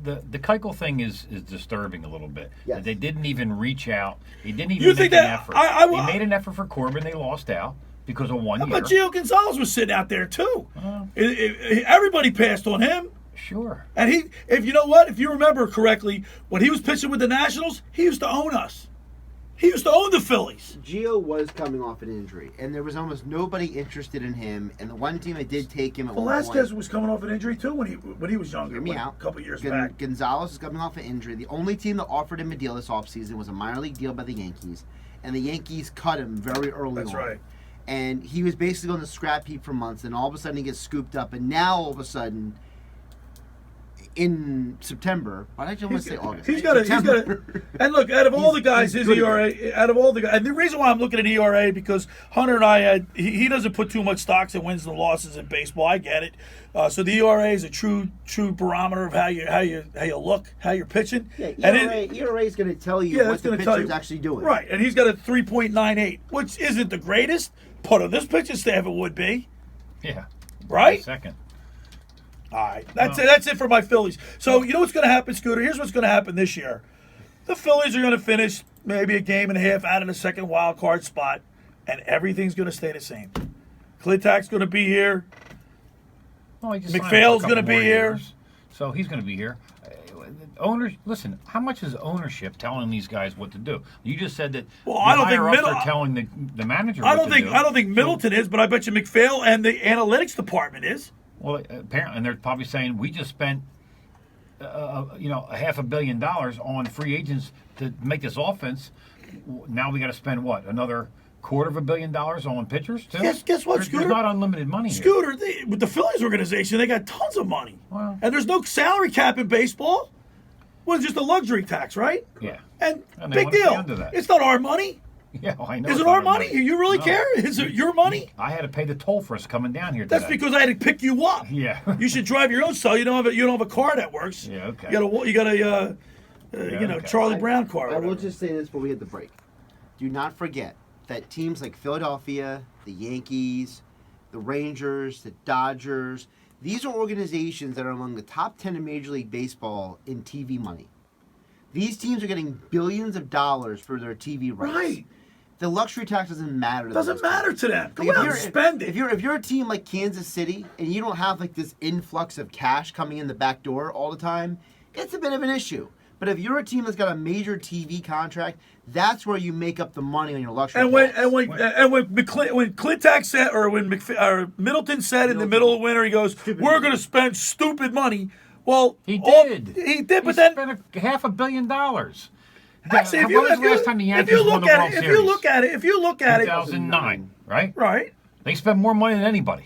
B: the Keuchel thing is disturbing a little bit.
C: Yes.
B: They didn't even reach out. They didn't even
A: You
B: make
A: think
B: an
A: that-
B: effort.
A: I-
B: they made an effort for Corbin. They lost out because of 1 year.
A: But Gio Gonzalez was sitting out there too. Everybody passed on him.
B: Sure.
A: And if you know what, if you remember correctly, when he was pitching with the Nationals, he used to own us. He used to own the Phillies.
C: Gio was coming off an injury, and there was almost nobody interested in him. And the one team that did take him at one
A: Velasquez
C: point,
A: was coming off an injury too when he was younger.
C: hear me
A: like,
C: out.
A: A couple years back.
C: Gonzalez is coming off an injury. The only team that offered him a deal this offseason was a minor league deal by the Yankees, and the Yankees cut him very early
A: That's
C: on.
A: right.
C: And he was basically on the scrap heap for months, and all of a sudden he gets scooped up, and now all of a sudden, in September, why did I almost say August?
A: He's got
C: September.
A: and look, out of all the guys,
C: he's
A: his
C: good
A: ERA, out of all the guys, and the reason why I'm looking at ERA because Hunter and I he doesn't put too much stocks in wins and losses in baseball. I get it. So the ERA is a true barometer of how you look, how you're pitching.
C: Yeah,
A: And
C: ERA is going to tell you
A: Yeah,
C: what
A: that's
C: the
A: gonna tell
C: pitcher's
A: you.
C: actually doing.
A: Right, and he's got a 3.98, which isn't the greatest, but on this pitching staff it would be.
B: Yeah.
A: Right?
B: Second.
A: All right, that's it for my Phillies. So you know what's going to happen, Scooter? Here's what's going to happen this year. The Phillies are going to finish maybe a game and a half out of the second wild card spot, and everything's going to stay the same. Clintack's going to be here.
B: Well, he just signed
A: McPhail's
B: for a
A: gonna
B: couple
A: be
B: more
A: here.
B: years. So he's going to be here. Owners, listen. How much is ownership telling these guys what to do? You just said that.
A: Well, I don't think
B: higher-ups are telling the manager.
A: I
B: what
A: don't
B: to
A: think
B: do.
A: I don't think Middleton is, but I bet you McPhail and the analytics department is.
B: Well, apparently, and they're probably saying we just spent, $500 million on free agents to make this offense. Now we got to spend what, another $250 million on pitchers too?
A: Guess what,
B: There's
A: Scooter?
B: not unlimited money here.
A: Scooter, with the Phillies organization, they got tons of money,
B: Well-
A: and there's no salary cap in baseball. Well, it's just a luxury tax, right?
B: Yeah.
A: And
B: And they
A: big
B: want to
A: deal.
B: stay under that.
A: It's not our money.
B: Yeah, well, I know.
A: Is
B: it's
A: it
B: not
A: our money? You really
B: No.
A: care? Is it your money?
B: I had to pay the toll for us coming down here
A: That's
B: today.
A: because I had to pick you up.
B: Yeah.
A: You should drive your own style. You don't have a car that works.
B: Yeah, okay.
A: You got a
B: okay.
A: Charlie Brown car. or
C: I will
A: whatever.
C: just say this before we hit the break. Do not forget that teams like Philadelphia, the Yankees, the Rangers, the Dodgers, these are organizations that are among the top 10 in Major League Baseball in TV money. These teams are getting billions of dollars for their TV rights.
A: Right.
C: The luxury tax doesn't matter to
A: Doesn't
C: those
A: matter
C: teams.
A: to them. Go
C: Like,
A: out and spend it.
C: If you're a team like Kansas City and you don't have like this influx of cash coming in the back door all the time, it's a bit of an issue. But if you're a team that's got a major TV contract, that's where you make up the money on your luxury
A: And when
C: tax.
A: when Clintack said, or when Middleton said in the middle of winter, he goes, "We're going to spend stupid money." Well,
B: He did.
A: He did, but
B: he
A: then
B: spent $500 million.
A: actually,
B: When was the last time the Yankees won the World
A: if
B: Series?
A: you look at it,
B: 2009, right?
A: right?
B: They spend more money than anybody.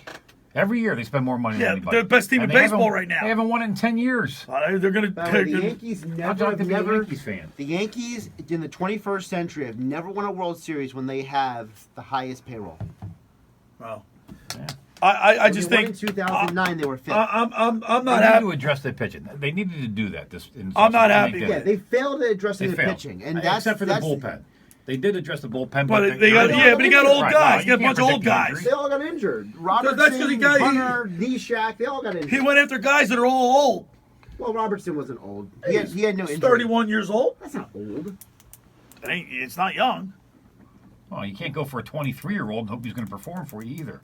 B: Every year they spend more money
A: Yeah,
B: than anybody.
A: they're the best team
B: And
A: in
B: they
A: baseball
B: haven't-
A: right now.
B: They haven't won it in 10 years.
A: They're going
C: By the way, the
A: to.
C: Yankees
B: I'd
C: never,
B: like to be a
C: never,
B: Yankees fan.
C: the Yankees in the 21st century have never won a World Series when they have the highest payroll.
A: Well,
B: Yeah.
A: I
C: When
A: just
C: they won
A: think
C: in 2009 they were fifth.
A: I'm
B: They
A: not
B: need to
A: happy.
B: address their pitching. They needed to do that.
A: I'm not happy.
C: yeah, they failed at addressing
B: They
C: the
B: failed.
C: pitching, and that's
B: except for the
C: that's,
B: bullpen. They did address the bullpen,
A: But they got
C: Yeah,
A: but he got old
B: Right,
A: guys.
B: no,
A: He got a
B: you
A: bunch of
B: can't
A: old
B: predict
A: guys.
B: injuries.
C: They all got injured. Robertson,
A: That's 'cause he got-
C: Hunter, Neshek, they all got injured.
A: He went after guys that are all old.
C: Well, Robertson wasn't old. He had no
A: He's
C: injury.
A: 31 years old.
C: That's not old.
A: It's not young.
B: Well, you can't go for a 23-year-old and hope he's going to perform for you either.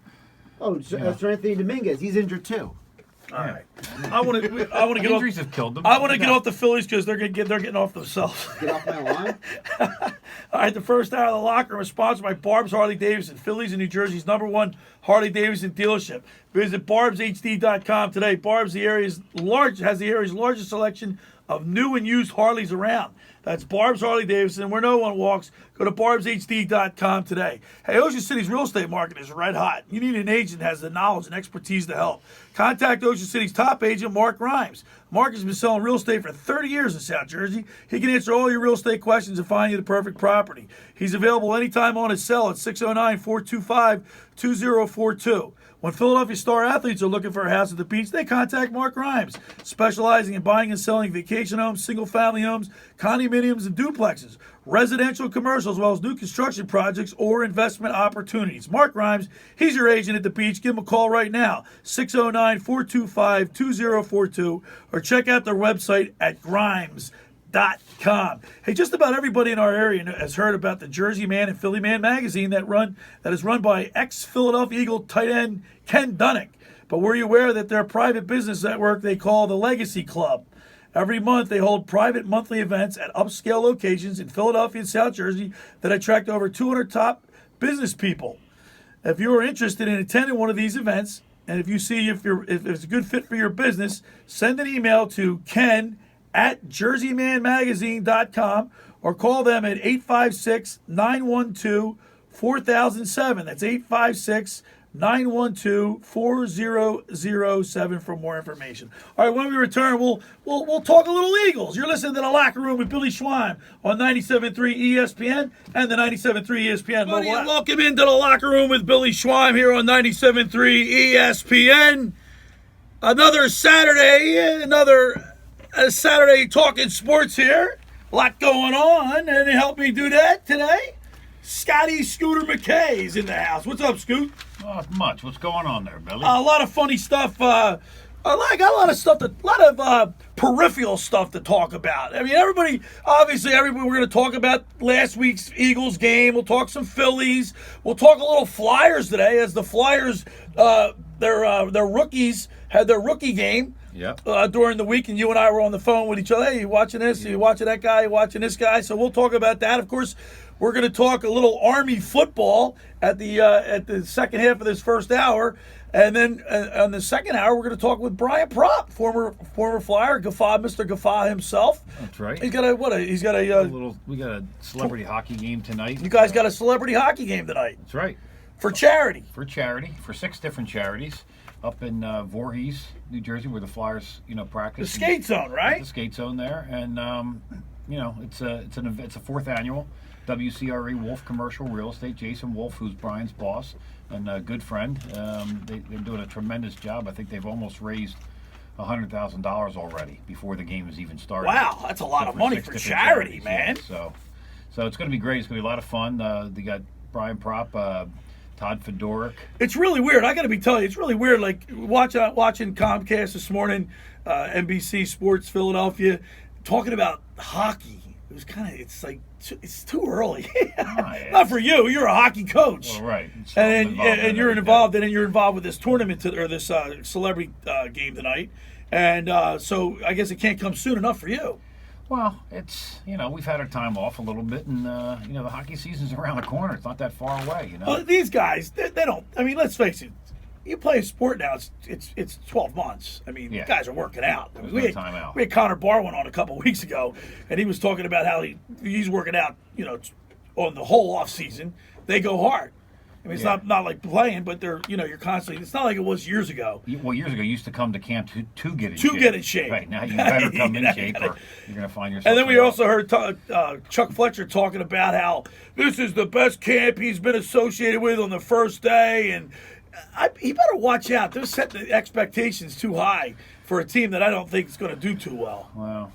C: Oh, so, Anthony Dominguez, he's injured too.
A: All right. I want to get off.
B: Injuries have killed them.
A: I want to get off the Phillies because they're getting off themselves.
C: Get off my lawn.
A: All right, the first hour of the locker room is sponsored by Barb's Harley Davidson, Phillies and New Jersey's #1 Harley Davidson dealership. Visit barbshd.com today. Barb's has the area's largest selection of new and used Harleys around. That's Barb's Harley Davidson, where no one walks. Go to barbshd.com today. Hey, Ocean City's real estate market is red hot. You need an agent that has the knowledge and expertise to help. Contact Ocean City's top agent, Mark Grimes. Mark has been selling real estate for 30 years in South Jersey. He can answer all your real estate questions and find you the perfect property. He's available anytime on his cell at 609-425-2042. When Philadelphia star athletes are looking for a house at the beach, they contact Mark Grimes, specializing in buying and selling vacation homes, single-family homes, condominiums, and duplexes, residential and commercial, as well as new construction projects or investment opportunities. Mark Grimes, he's your agent at the beach. Give him a call right now, 609-425-2042, or check out their website at grimes.com. Hey, just about everybody in our area has heard about the Jersey Man and Philly Man magazine that is run by ex-Philadelphia Eagle tight end Ken Dunnick. But were you aware that their private business network they call the Legacy Club? Every month, they hold private monthly events at upscale locations in Philadelphia and South Jersey that attract over 200 top business people. If you are interested in attending one of these events, and if you see if it's a good fit for your business, send an email to ken@jerseymanmagazine.com or call them at 856-912-4007. That's 856-912-4007 for more information. All right, when we return, we'll talk a little Eagles. You're listening to The Locker Room with Billy Schweim on 97.3 ESPN and the 97.3 ESPN mobile app. Welcome into The Locker Room with Billy Schweim here on 97.3 ESPN. Another Saturday, Saturday talking sports here. A lot going on, and to help me do that today, Scotty Scooter McKay is in the house. What's up, Scoot?
B: Not much. What's going on there, Billy?
A: A lot of funny stuff. I got a lot of stuff, a lot of peripheral stuff to talk about. I mean, everybody, we're going to talk about last week's Eagles game. We'll talk some Phillies. We'll talk a little Flyers today, as the Flyers, their rookies had their rookie game
B: Yep.
A: during the week, and you and I were on the phone with each other. Hey, you watching this? Are you watching that guy? You watching this guy? So we'll talk about that. Of course, we're going to talk a little Army football at the second half of this first hour, and then on the second hour, we're going to talk with Brian Propp, former Flyer, Mr. Gaffa himself.
B: That's right.
A: He's got a
B: We got a celebrity hockey game tonight.
A: You guys got a celebrity hockey game tonight
B: That's right.
A: for charity.
B: For 6 different charities up in Voorhees, New Jersey, where the Flyers, practice.
A: The skate zone, right?
B: The skate zone there, and it's a fourth annual WCRE Wolf Commercial Real Estate. Jason Wolf, who's Brian's boss and a good friend, they're doing a tremendous job. I think they've almost raised $100,000 already before the game has even started.
A: Wow, that's a lot of money
B: 6
A: for
B: different
A: charity,
B: charities,
A: man.
B: yeah. So it's going to be great. It's going to be a lot of fun. They got Brian Propp, Todd Fedoric.
A: It's really weird. I got to be telling you, it's really weird. Like watching Comcast this morning, NBC Sports Philadelphia, talking about hockey. It was it's too early. Not for you. You're a hockey coach.
B: Well, right.
A: And you're involved with this tournament or this celebrity game tonight. And so I guess it can't come soon enough for you.
B: Well, it's, we've had our time off a little bit, and, the hockey season's around the corner. It's not that far away,
A: Well, these guys, they don't, I mean, let's face it. You play a sport now, it's 12 months. I mean, guys are working out. I mean,
B: There's no time out.
A: We had Connor Barwin on a couple of weeks ago, and he was talking about how he's working out, on the whole off season. They go hard. I mean, it's not like playing, but they're, you're constantly. It's not like it was years ago.
B: Well, years ago, you used to come to camp to get in
A: to
B: shape.
A: get in shape.
B: Right now, you better come in shape, or you're going to find yourself.
A: And then we also heard Chuck Fletcher talking about how this is the best camp he's been associated with on the first day, and he better watch out. They're setting the expectations too high for a team that I don't think is going to do too well.
B: Well,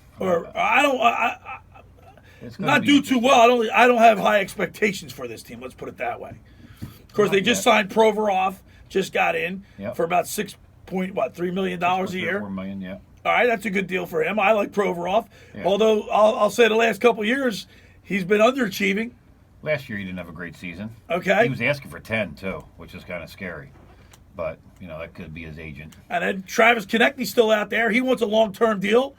A: not do too well. I don't have high expectations for this team. Let's put it that way. Of course, they just signed Provorov, just got in for about $3 million a year.
B: $4 million, yeah.
A: All right, that's a good deal for him. I like Provorov,
B: Yeah.
A: although I'll say the last couple of years he's been underachieving.
B: Last year, he didn't have a great season.
A: Okay.
B: He was asking for 10 too, which is kind of scary. But that could be his agent.
A: And then Travis Konechny's still out there. He wants a long-term deal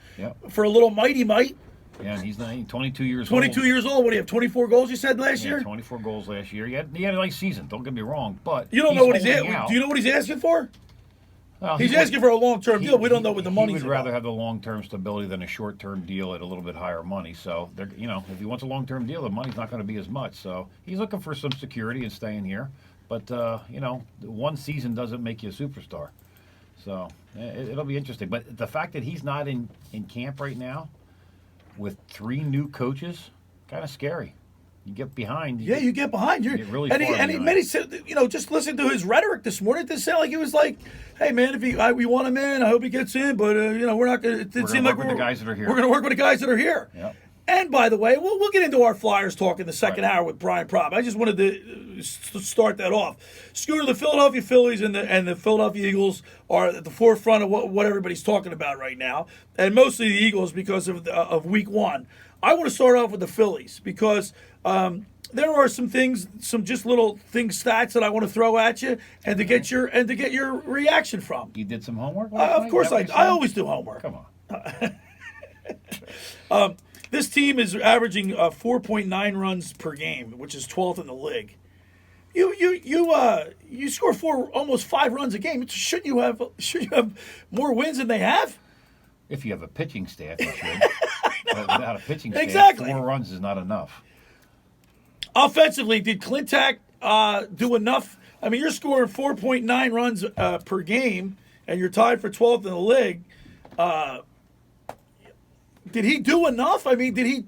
A: for a little mighty mite.
B: Yeah, and he's 22 years
A: 22
B: old.
A: years old. What do you have? 24 goals you said last year?
B: 24 goals last year. He had a nice season. Don't get me wrong, but
A: you don't know what he's
B: holding out.
A: Do you know what he's asking for?
B: Well,
A: he's asking for a long-term deal. We don't know what the money's
B: He would rather have the long-term stability than a short-term deal at a little bit higher money. So, if he wants a long-term deal, the money's not going to be as much. So, he's looking for some security and staying here. But, one season doesn't make you a superstar. So, it'll be interesting. But the fact that he's not in camp right now with 3 new coaches, kind of scary. You get behind.
A: You get behind.
B: You get really
A: and
B: far
A: he said, just listen to his rhetoric this morning. It didn't sound like he was like, "Hey man, if we want him in, I hope he gets in." But we're not going to. It seemed like
B: we're the guys that are here.
A: We're going to work with the guys that are here.
B: Yeah.
A: And by the way, we'll get into our Flyers talk in the second hour with Brian Propp. I just wanted to start that off. Scooter, the Philadelphia Phillies and the Philadelphia Eagles are at the forefront of what everybody's talking about right now, and mostly the Eagles because of Week 1. I want to start off with the Phillies because there are some things, some just little stats that I want to throw at you, and to get your reaction from.
B: You did some homework?
A: Of course I always do homework.
B: Come on.
A: This team is averaging 4.9 runs per game, which is 12th in the league. You score almost 5 runs a game. Shouldn't you have more wins than they have?
B: If you have a pitching staff, you should. Without a pitching staff,
A: Exactly.
B: 4 runs is not enough.
A: Offensively, did Clintac do enough? I mean, you're scoring 4.9 runs per game, and you're tied for 12th in the league. Did he do enough? I mean, did he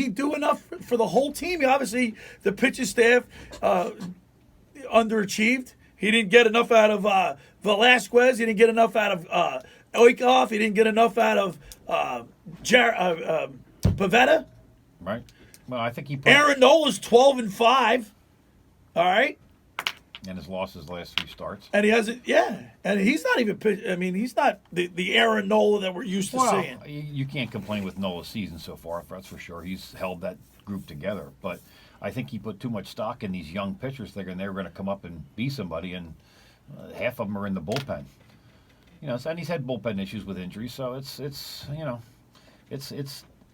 A: do enough for the whole team? Obviously, the pitching staff underachieved. He didn't get enough out of Velasquez. He didn't get enough out of Oikoff. He didn't get enough out of Pavetta.
B: Right. Well, I think he put...
A: Aaron Nola's 12-5. All right.
B: And has lost his last 3 starts.
A: And he hasn't, and he's not even. I mean, he's not the Aaron Nola that we're used to seeing.
B: You can't complain with Nola's season so far. That's for sure. He's held that group together. But I think he put too much stock in these young pitchers, thinking they were going to come up and be somebody, and half of them are in the bullpen. You know, and he's had bullpen issues with injuries, so it's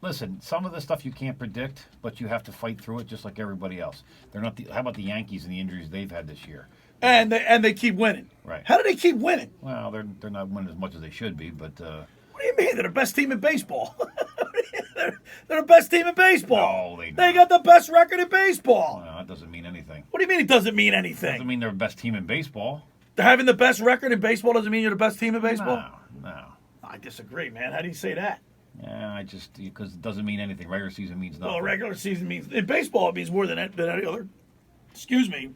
B: listen, some of the stuff you can't predict, but you have to fight through it just like everybody else. They're not how about the Yankees and the injuries they've had this year?
A: And they keep winning.
B: Right.
A: How do they keep winning?
B: Well, they're not winning as much as they should be, but
A: What do you mean? They're the best team in baseball. they're the best team in baseball.
B: No,
A: they got the best record in baseball.
B: well, that doesn't mean anything.
A: What do you mean it doesn't mean anything?
B: Doesn't mean they're the best team in baseball.
A: Having the best record in baseball doesn't mean you're the best team in baseball?
B: No.
A: I disagree, man. How do you say that?
B: Yeah, because it doesn't mean anything. Regular season means nothing.
A: Well, regular season means in baseball it means more than any other. Excuse me.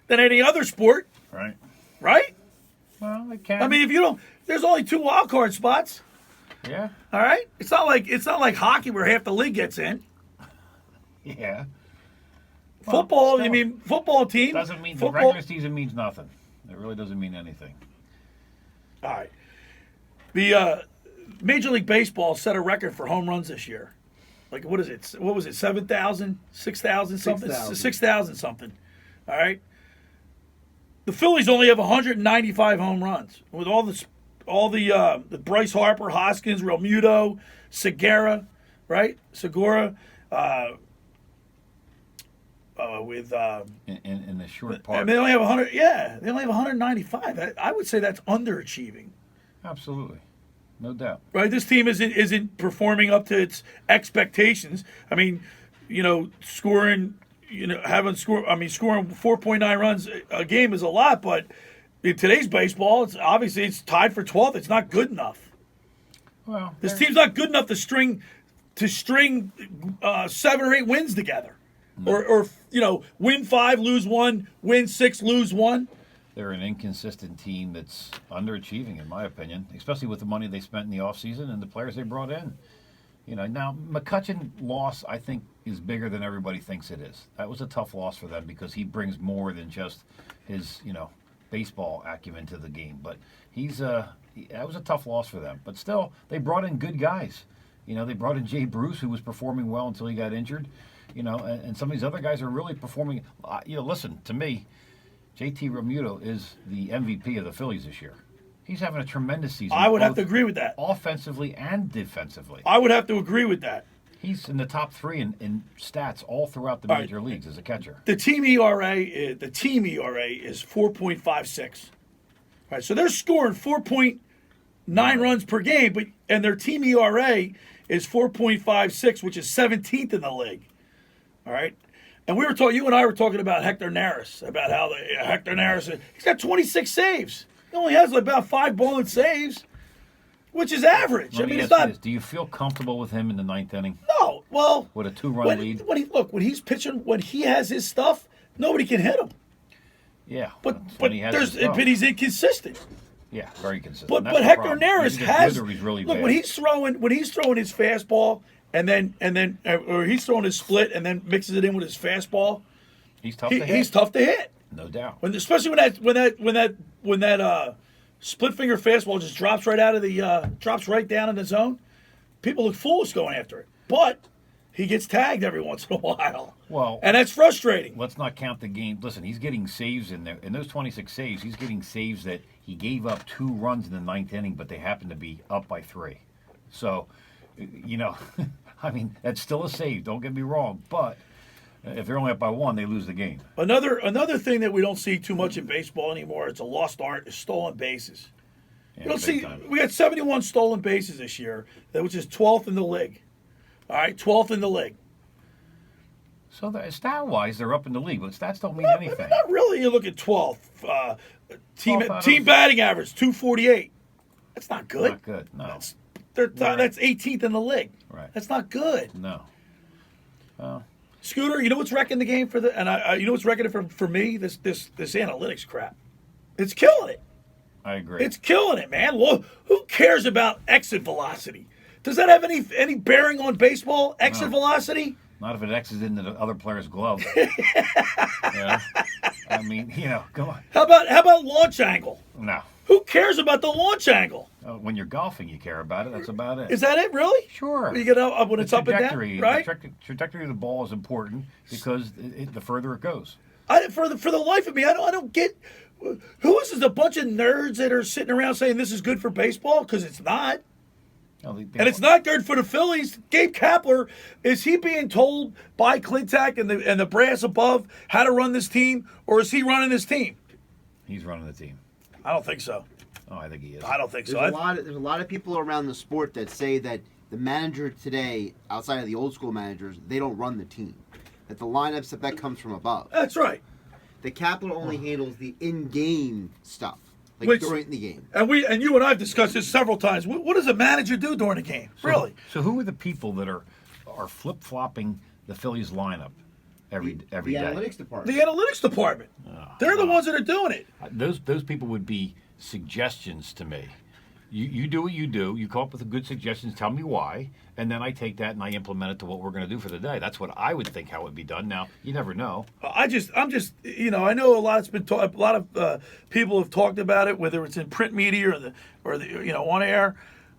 A: Than any other sport,
B: Right.
A: right?
B: Well, it can.
A: I mean, if you don't, there's only 2 wild card spots.
B: yeah.
A: All right. It's not like hockey where half the league gets in.
B: Yeah. Well,
A: Football,
B: still,
A: you mean football team?
B: doesn't mean the
A: football.
B: regular season means nothing. It really doesn't mean anything.
A: All right. The Major League Baseball set a record for home runs this year. Like, what is it? What was it? 7,000, 6,000 something,
C: 6,000.
A: 6,000 something. All right. The Phillies only have 195 home runs with all the Bryce Harper, Hoskins, Realmuto, Segura, right? Segura, with
B: In the short
A: and
B: part.
A: they only have 100. Yeah, they only have 195. I would say that's underachieving.
B: Absolutely. No doubt.
A: Right, this team isn't performing up to its expectations. I mean, scoring, scoring 4.9 runs a game is a lot, but in today's baseball, it's tied for 12th. It's not good enough.
B: Well,
A: This team's not good enough to string 7 or 8 wins together, or win 5, lose 1, win 6, lose 1.
B: they're an inconsistent team that's underachieving, in my opinion, especially with the money they spent in the offseason and the players they brought in. Now McCutcheon loss, I think, is bigger than everybody thinks it is. That was a tough loss for them because he brings more than just his, baseball acumen to the game. But that was a tough loss for them. But still, they brought in good guys. They brought in Jay Bruce, who was performing well until he got injured. And some of these other guys are really performing. Listen, to me, JT Realmuto is the MVP of the Phillies this year. He's having a tremendous season.
A: I would have
B: both
A: to agree with that.
B: offensively and defensively.
A: I would have to agree with that.
B: He's in the top 3 in stats all throughout the
A: All right.
B: major leagues as a catcher.
A: The team ERA is 4.56. Right, so they're scoring 4.9 runs per game, and their team ERA is 4.56, which is 17th in the league. All right, and you and I were talking about Hector Neris, about how Hector Neris, he's got 26 saves. He only has about 5 bowling saves, which is average.
B: Let me
A: it's
B: ask you
A: not.
B: this. Do you feel comfortable with him in the 9th inning
A: No, well,
B: with a 2-run lead?
A: when he's pitching, when he has his stuff, nobody can hit him.
B: Yeah,
A: But
B: that's when he has his stuff.
A: he's inconsistent.
B: Yeah, very consistent.
A: But
B: That's the
A: Hector
B: problem.
A: Neris
B: He's
A: has
B: good or he's really
A: look
B: bad.
A: when he's throwing his fastball or he's throwing his split and then mixes it in with his fastball.
B: He's tough to hit.
A: He's tough to hit.
B: No doubt.
A: Especially when that split finger fastball just drops right down in the zone. People look foolish going after it, but he gets tagged every once in a while.
B: Well,
A: and that's frustrating.
B: let's not count the game. Listen, he's getting saves in there. In those 26 saves, he's getting saves that he gave up 2 runs in the 9th inning, but they happened to be up by 3. So, I mean, that's still a save. Don't get me wrong. But if they're only up by 1, they lose the game.
A: Another thing that we don't see too much in baseball anymore, it's a lost art, is stolen bases.
B: Yeah,
A: You don't
B: big
A: see
B: time.
A: we got 71 stolen bases this year, which is 12th in the league. All right, 12th in the league.
B: So stat-wise, they're up in the league, but stats don't mean anything.
A: Not really. You look at 12th. Team
B: 12th out
A: team
B: of-
A: batting average 248. That's not good.
B: Not good. No.
A: That's 18th in the league.
B: Right.
A: That's not good.
B: No.
A: Scooter, you know what's wrecking the game for the and you know what's wrecking it for me? This analytics crap. It's killing it.
B: I agree.
A: It's killing it, man. Who cares about exit velocity? Does that have any bearing on baseball? Exit velocity?
B: Not if it X's into the other player's glove. Yeah. I mean, come on.
A: How about launch angle?
B: No.
A: Who cares about the launch angle?
B: When you're golfing, you care about it. That's about it.
A: Is that it, really?
B: Sure.
A: You get when it's up and down,
B: trajectory,
A: right?
B: The trajectory of the ball is important because the further it goes.
A: For the life of me, I don't get who is this, a bunch of nerds that are sitting around saying this is good for baseball, because it's not. And it's not good for the Phillies. Gabe Kapler, is he being told by Clintack and the brass above how to run this team, or is he running this team?
B: He's running the team.
A: I don't think so.
B: Oh, I think he is.
A: I don't think so.
C: There's a lot of people around the sport that say that the manager today, outside of the old school managers, they don't run the team. That the lineups that comes from above.
A: That's right.
C: The Kapler only handles the in-game stuff, like
A: Which-
C: during the game.
A: And you and I have discussed this several times. What does a manager do during a game? Really?
B: So who are the people that are flip-flopping the Phillies lineup every
C: The
B: day?
C: analytics department.
A: The analytics department. They're the ones that are doing it.
B: Those people would be suggestions to me. You do what you do. You come up with a good suggestions. Tell me why, and then I take that and I implement it to what we're going to do for the day. That's what I would think how it would be done. Now you never know.
A: I'm just, I know a lot's been a lot of people have talked about it, whether it's in print media or the on air.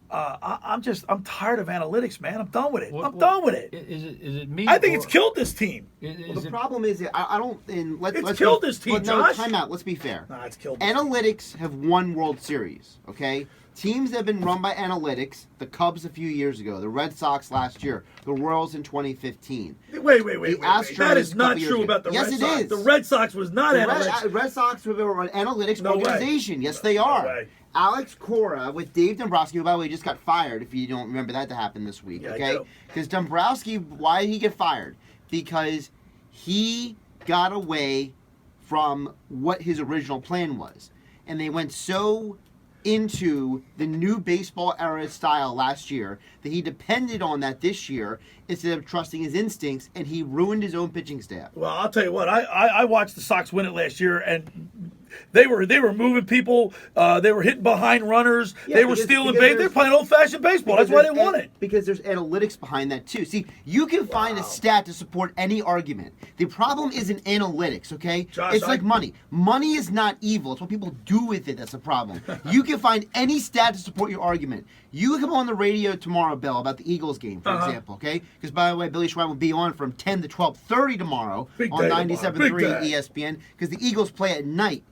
A: I'm tired of analytics, man. I'm done with it. I'm done with it.
B: Is it me?
A: I think it's killed this team.
C: Well, the problem is, I don't. And let's
A: killed this team,
C: but no,
A: Josh.
C: time out. Let's be fair.
A: Nah, it's killed. This team.
C: Analytics have won World Series. Okay, teams that have been run by analytics. The Cubs a few years ago. The Red Sox last year. The Royals in 2015.
A: Wait.
C: Astros
A: That is
C: a
A: not
C: couple years
A: true
C: ago.
A: about the
C: Yes,
A: Red
C: it
A: Sox.
C: is.
A: The Red Sox was not
C: The
A: analytics.
C: Red Sox were an analytics
A: No way.
C: organization. Yes, they
A: No
C: are.
A: way.
C: Alex Cora with Dave Dombrowski, who, by the way, just got fired, if you don't remember that to happen this week,
A: Yeah, I
C: okay?
A: do.
C: Because Dombrowski, why did he get fired? Because he got away from what his original plan was. And they went so into the new baseball era style last year that he depended on that this year instead of trusting his instincts, and he ruined his own pitching staff.
A: Well, I'll tell you what. I watched the Sox win it last year, and they were moving people. They were hitting behind runners.
C: Yeah,
A: they were
C: because-
A: stealing
C: because
A: base. They're
C: there's-
A: playing old-fashioned baseball. That's why they won it.
C: Because there's analytics behind that too. See, you can find a stat to support any argument. The problem isn't analytics, okay?
A: Josh,
C: It's like money. Money is not evil. It's what people do with it that's the problem. You can find any stat to support your argument. You come on the radio tomorrow, Bill, about the Eagles game, for example, okay? Because, by the way, Billy Schwein will be on from 10 to 12:30 tomorrow
A: Big
C: on
A: day
C: 97.3
A: tomorrow. Big day.
C: ESPN, because the Eagles play at night.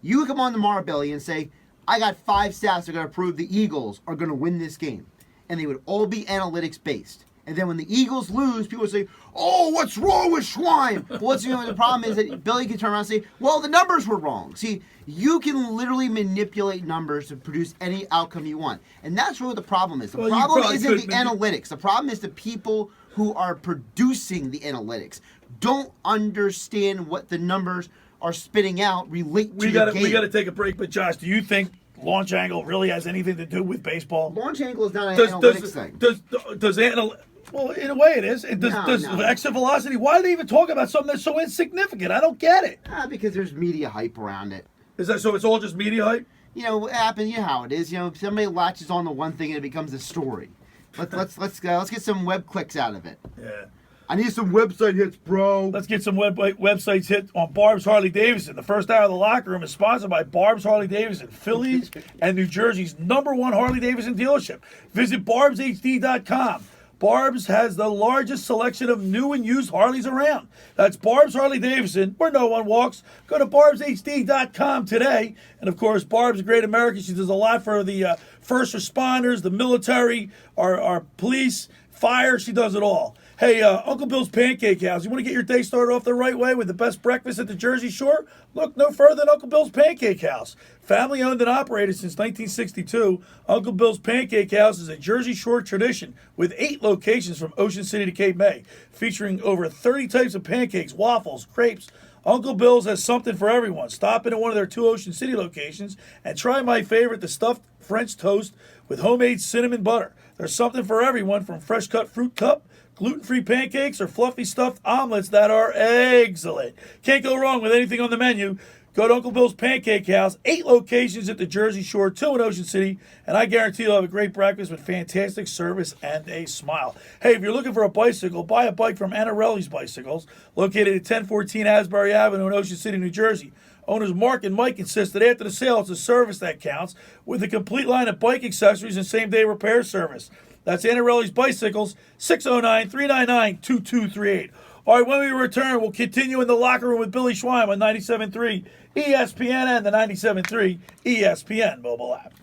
C: You come on tomorrow, Billy, and say, I got 5 stats that are going to prove the Eagles are going to win this game. And they would all be analytics based. And then when the Eagles lose, people would say, oh, what's wrong with Schwein? Well, the problem is that Billy can turn around and say, well, the numbers were wrong. See, you can literally manipulate numbers to produce any outcome you want. And that's really what the problem is. The
A: Well, you
C: problem
A: probably
C: isn't the
A: could
C: analytics. The problem is the people who are producing the analytics don't understand what the numbers are spitting out relate to
A: We
C: the game.
A: we got to take a break. But Josh, do you think launch angle really has anything to do with baseball?
C: Launch angle is not an
A: Does
C: analytics thing.
A: well, in a way it is. It does
C: No.
A: exit velocity? Why do they even talk about something that's so insignificant? I don't get it.
C: Because there's media hype around it.
A: Is that so? It's all just media hype?
C: What happens? You know how it is. Somebody latches on to one thing and it becomes a story. Let's get some web clicks out of it.
A: Yeah.
C: I need some website hits, bro.
A: Let's get some websites hit on Barb's Harley Davidson. The first hour of the locker room is sponsored by Barb's Harley Davidson, Phillies and New Jersey's #1 Harley Davidson dealership. Visit barbshd.com. Barb's has the largest selection of new and used Harleys around. That's Barb's Harley Davidson, where no one walks. Go to barbshd.com today. And of course, Barb's a great American. She does a lot for the first responders, the military, our police, fire. She does it all. Hey, Uncle Bill's Pancake House. You want to get your day started off the right way with the best breakfast at the Jersey Shore? Look no further than Uncle Bill's Pancake House. Family owned and operated since 1962, Uncle Bill's Pancake House is a Jersey Shore tradition with 8 locations from Ocean City to Cape May, featuring over 30 types of pancakes, waffles, crepes. Uncle Bill's has something for everyone. Stop into one of their 2 Ocean City locations and try my favorite, the stuffed French toast with homemade cinnamon butter. There's something for everyone, from fresh cut fruit cup, gluten-free pancakes, or fluffy stuffed omelets that are excellent. Can't go wrong with anything on the menu. Go to Uncle Bill's Pancake House, 8 locations at the Jersey Shore, 2 in Ocean City, and I guarantee you'll have a great breakfast with fantastic service and a smile. Hey, if you're looking for a bicycle, buy a bike from Anarelli's Bicycles, located at 1014 Asbury Avenue in Ocean City, New Jersey. Owners Mark and Mike insist that after the sale, it's a service that counts, with a complete line of bike accessories and same-day repair service. That's Anarelli's Bicycles, 609-399-2238. All right, when we return, we'll continue in the locker room with Billy Schweim on 97.3 ESPN and the 97.3 ESPN mobile app.